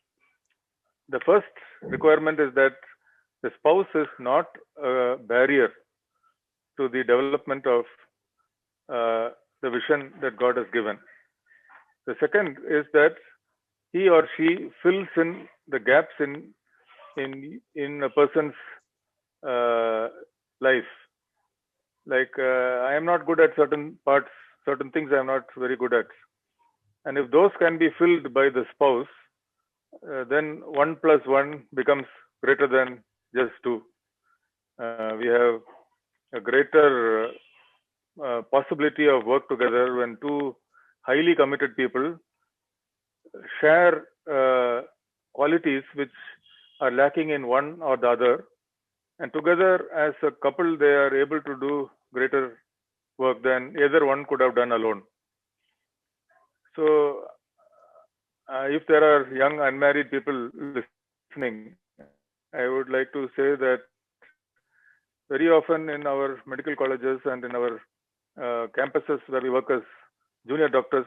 the first requirement is that the spouse is not a barrier to the development of the vision that God has given. The second is that he or she fills in the gaps in a person's life. Like I am not good at certain parts, certain things I am not very good at, and if those can be filled by the spouse, then 1 plus 1 becomes greater than just 2. We have a greater possibility of work together when two highly committed people share qualities which are lacking in one or the other, and together as a couple they are able to do greater work than either one could have done alone. So if there are young unmarried people listening, I would like to say that very often in our medical colleges and in our campuses where we work as junior doctors,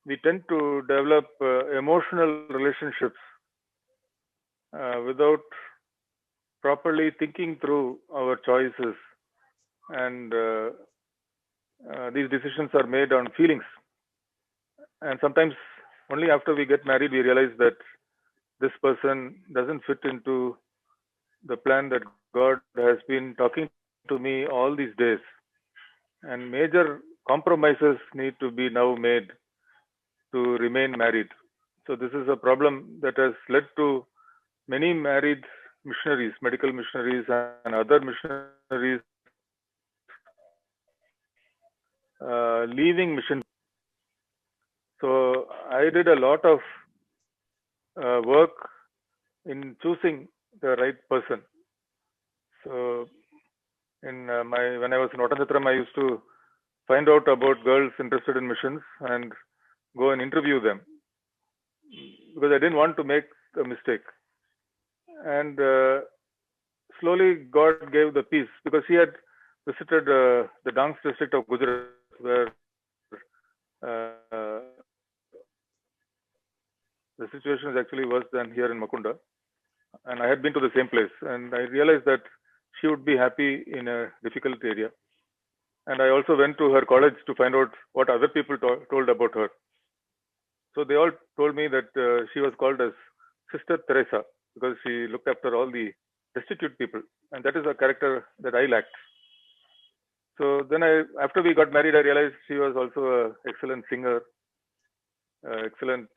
we tend to develop emotional relationships without properly thinking through our choices, and these decisions are made on feelings. And sometimes only after we get married we realize that this person doesn't fit into the plan that God has been talking to me all these days, and major compromises need to be now made to remain married. So this is a problem that has led to many married missionaries, medical missionaries and other missionaries leaving mission. So I did a lot of work in choosing the right person. So when I was in Vatanjatram, I used to find out about girls interested in missions and go and interview them, because I didn't want to make a mistake. And slowly God gave the peace, because he had visited the Dangs district of Gujarat, where the situation is actually worse than here in Makunda. And I had been to the same place, and I realized that she would be happy in a difficult area. And I also went to her college to find out what other people told about her. So they all told me that she was called as Sister Teresa, because she looked after all the destitute people, and that is a character that I lacked. So then after we got married, I realized she was also an excellent singer, excellent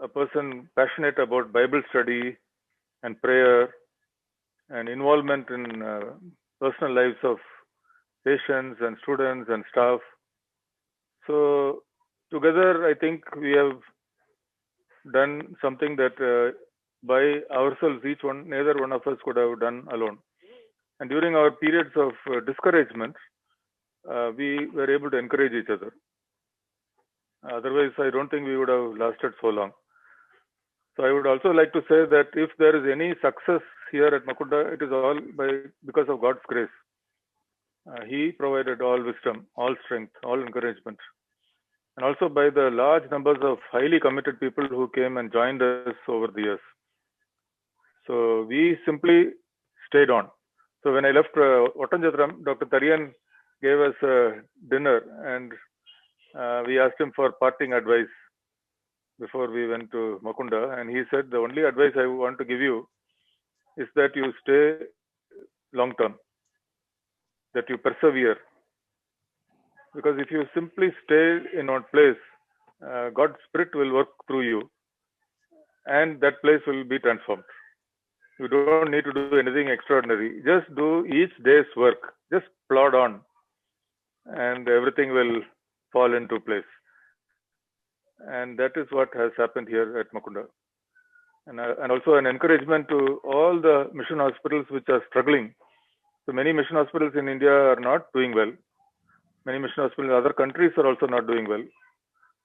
a person passionate about Bible study and prayer and involvement in personal lives of patients and students and staff. So together, I think we have done something that by ourselves, neither one of us could have done alone. And during our periods of discouragement, we were able to encourage each other. Otherwise, I don't think we would have lasted so long. So I would also like to say that if there is any success here at Makunda, it is all because of God's grace. He provided all wisdom, all strength, all encouragement, and also by the large numbers of highly committed people who came and joined us over the years. So we simply stayed on. So when I left Vatanjatram, Dr. Tarian gave us a dinner, and we asked him for parting advice before we went to Makunda, and he said, the only advice I want to give you is that you stay long term, that you persevere. Because if you simply stay in one place, God's Spirit will work through you, and that place will be transformed. You don't need to do anything extraordinary. Just do each day's work. Just plod on, and everything will fall into place. And that is what has happened here at Makunda. And also an encouragement to all the mission hospitals which are struggling. So many mission hospitals in India are not doing well. Many mission hospitals in other countries are also not doing well.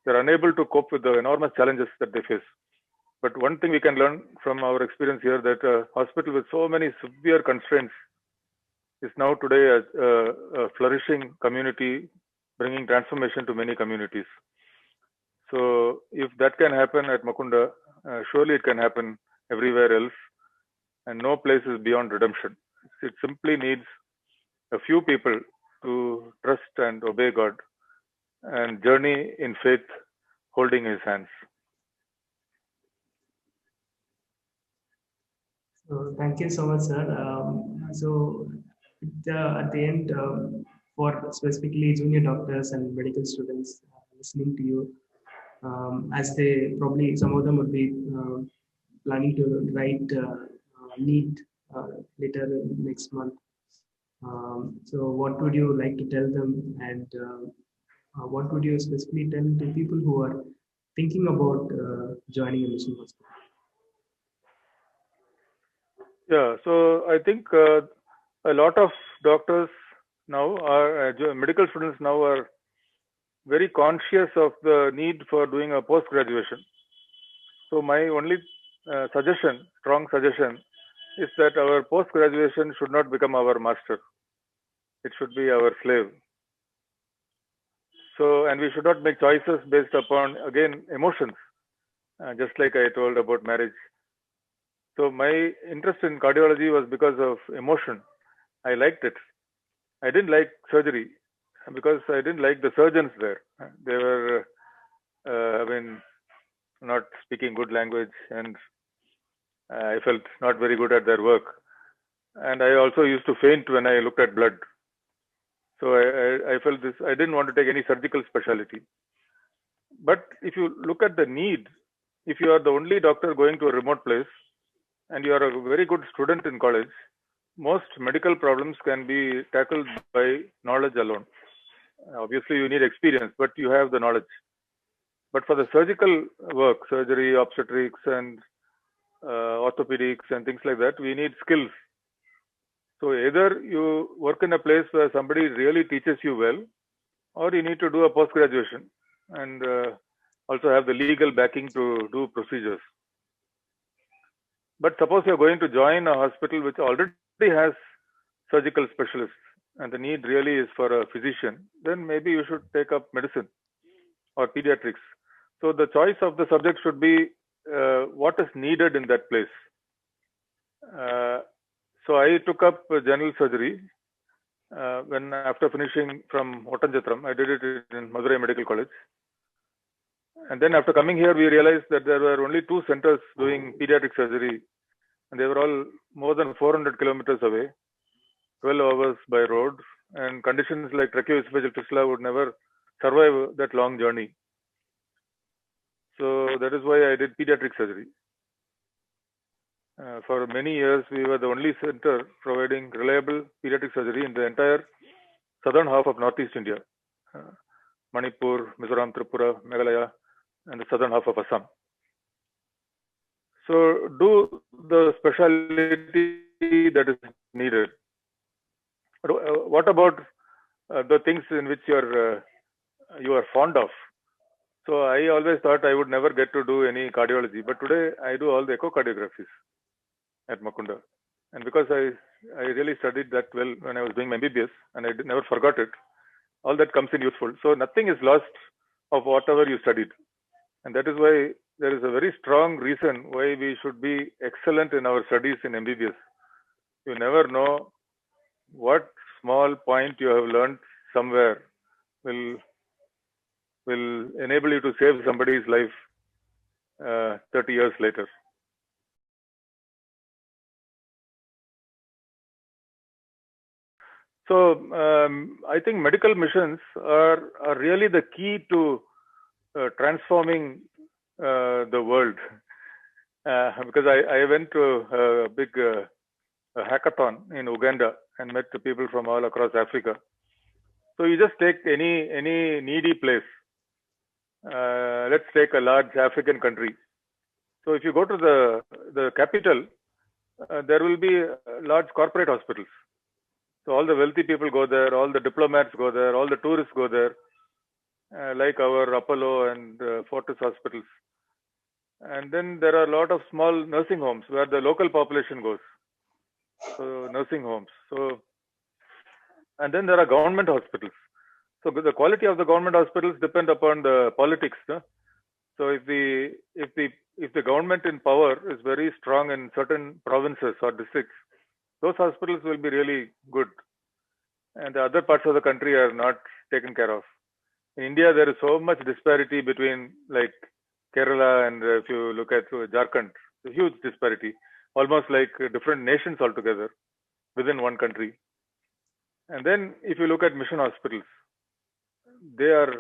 They're unable to cope with the enormous challenges that they face. But one thing we can learn from our experience here, that a hospital with so many severe constraints is now today a flourishing community, bringing transformation to many communities. So if that can happen at Makunda, surely it can happen everywhere else, and no place is beyond redemption. It simply needs a few people to trust and obey God and journey in faith, holding His hands. So thank you so much, sir. At the end, for specifically junior doctors and medical students listening to you, as they probably some of them would be planning to write NEET later next month. So what would you like to tell them, and what would you specifically tell to people who are thinking about joining a mission hospital? Yeah, so I think a lot of doctors now are medical students now are very conscious of the need for doing a post graduation. So my only strong suggestion, is that our post graduation should not become our master. It should be our slave. So, and we should not make choices based upon, again, emotions, just like I told about marriage. So my interest in cardiology was because of emotion. I liked it. I didn't like surgery because I didn't like the surgeons there. They were, not speaking good language, and I felt not very good at their work. And I also used to faint when I looked at blood. So I felt this, I didn't want to take any surgical specialty. But if you look at the need, if you are the only doctor going to a remote place and you are a very good student in college, most medical problems can be tackled by knowledge alone. Obviously, you need experience, but you have the knowledge. But for the surgical work, surgery, obstetrics, and orthopedics, and things like that, we need skills. So either you work in a place where somebody really teaches you well, or you need to do a post graduation and also have the legal backing to do procedures. But suppose you're going to join a hospital which already has surgical specialists and the need really is for a physician, then maybe you should take up medicine or pediatrics. So the choice of the subject should be what is needed in that place. So I took up general surgery when after finishing from Ottanjatram. I did it in Madurai Medical College. And then after coming here, we realized that there were only 2 centers doing pediatric surgery, and they were all more than 400 kilometers away, 12 hours by road, and conditions like tracheoesophageal fistula would never survive that long journey. So that is why I did pediatric surgery. For many years, we were the only center providing reliable pediatric surgery in the entire southern half of Northeast India, Manipur, Mizoram, Tripura, Meghalaya, and the southern half of Assam. So do the specialty that is needed. What about the things in which you are fond of? So I always thought I would never get to do any cardiology, but today I do all the echocardiographies at Makunda. And because I really studied that well when I was doing my MBBS, and I never forgot it, all that comes in useful. So nothing is lost of whatever you studied. And that is why there is a very strong reason why we should be excellent in our studies in MBBS. You never know what small point you have learned somewhere will enable you to save somebody's life 30 years later. So I think medical missions are really the key to transforming the world. Because I went to a big hackathon in Uganda and met the people from all across Africa. So you just take any needy place. Let's take a large African country. So if you go to the capital, there will be large corporate hospitals. So all the wealthy people go there, all the diplomats go there, all the tourists go there, like our Apollo and Fortis hospitals. And then there are a lot of small nursing homes where the local population goes. So nursing homes. So, and then there are government hospitals. So the quality of the government hospitals depend upon the politics. No? So if the government in power is very strong in certain provinces or districts, those hospitals will be really good, and the other parts of the country are not taken care of. In India, there is so much disparity between like Kerala and if you look at Jharkhand, a huge disparity, almost like different nations altogether within one country. And then if you look at mission hospitals, they are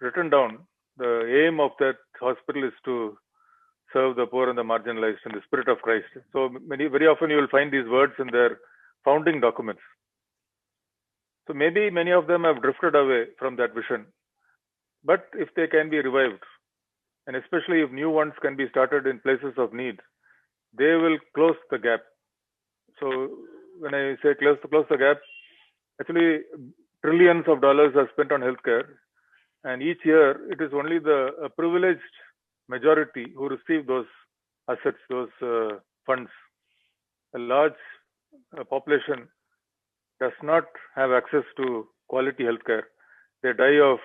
written down. The aim of that hospital is to serve the poor and the marginalized in the spirit of Christ. So very often you will find these words in their founding documents. So maybe many of them have drifted away from that vision. But if they can be revived, and especially if new ones can be started in places of need, they will close the gap. So when I say close the gap, actually trillions of dollars are spent on healthcare, and each year it is only the privileged majority who receive those assets, those funds. A large population does not have access to quality healthcare. They die of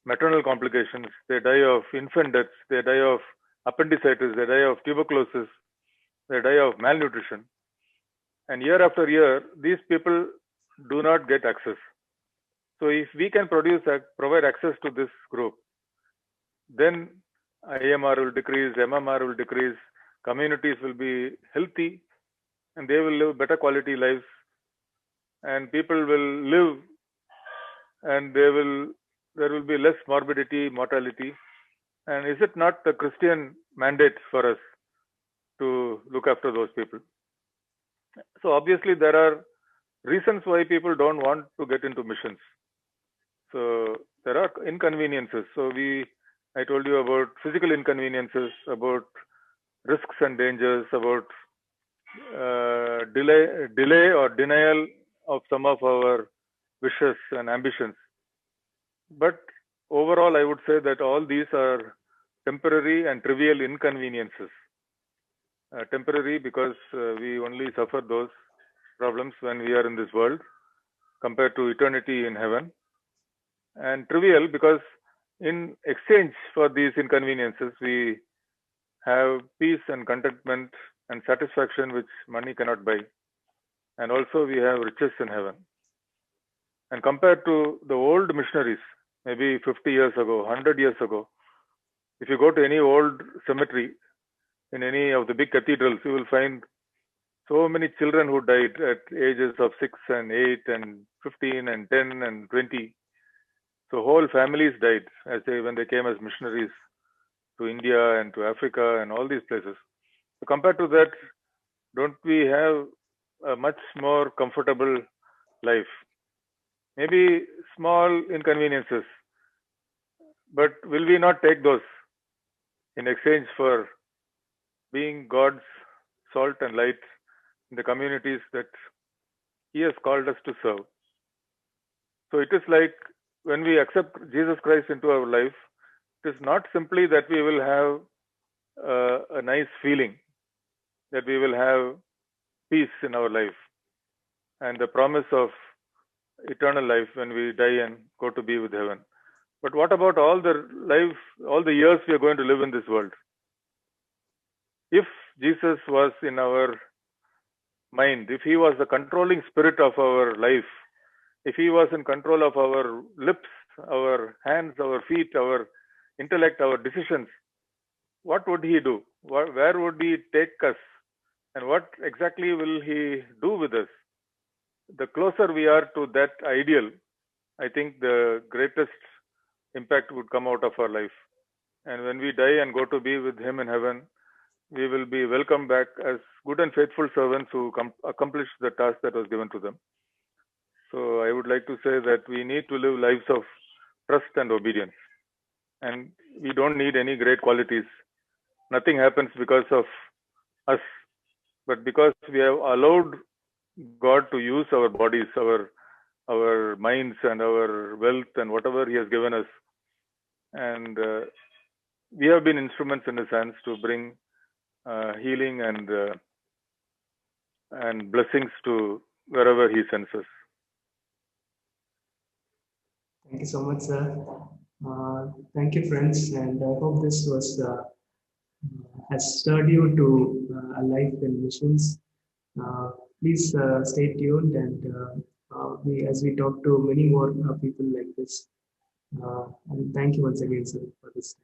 maternal complications, they die of infant deaths, they die of appendicitis, they die of tuberculosis, they die of malnutrition. And year after year, these people do not get access. So if we can provide access to this group, then IMR will decrease, MMR will decrease, communities will be healthy, and they will live better quality lives, and people will live, and there will be less morbidity, mortality. And is it not the Christian mandate for us to look after those people? So obviously there are reasons why people don't want to get into missions. So there are inconveniences. So I told you about physical inconveniences, about risks and dangers, about delay or denial of some of our wishes and ambitions. But overall, I would say that all these are temporary and trivial inconveniences. Temporary because we only suffer those problems when we are in this world compared to eternity in heaven. And trivial because in exchange for these inconveniences, we have peace and contentment and satisfaction which money cannot buy. And also we have riches in heaven. And compared to the old missionaries, maybe 50 years ago, 100 years ago, if you go to any old cemetery in any of the big cathedrals, you will find so many children who died at ages of 6 and 8 and 15 and 10 and 20. So whole families died when they came as missionaries to India and to Africa and all these places. So compared to that, don't we have a much more comfortable life? Maybe small inconveniences, but will we not take those in exchange for being God's salt and light in the communities that He has called us to serve? So it is like when we accept Jesus Christ into our life, it is not simply that we will have a nice feeling, that we will have peace in our life and the promise of eternal life when we die and go to be with heaven. But what about all the years we are going to live in this world? If Jesus was in our mind, if He was the controlling spirit of our life, if He was in control of our lips, our hands, our feet, our intellect, our decisions, what would He do? Where would He take us? And what exactly will He do with us? The closer we are to that ideal, I think the greatest impact would come out of our life. And when we die and go to be with Him in heaven, we will be welcomed back as good and faithful servants who accomplished the task that was given to them. So I would like to say that we need to live lives of trust and obedience. And we don't need any great qualities. Nothing happens because of us, but because we have allowed God to use our bodies, our minds and our wealth and whatever He has given us. And we have been instruments in a sense to bring healing and blessings to wherever he sends us. Thank you so much, sir. Thank you, friends, and I hope this was has stirred you to a life in missions. Please stay tuned, and as we talk to many more people like this. And thank you once again, sir, for this.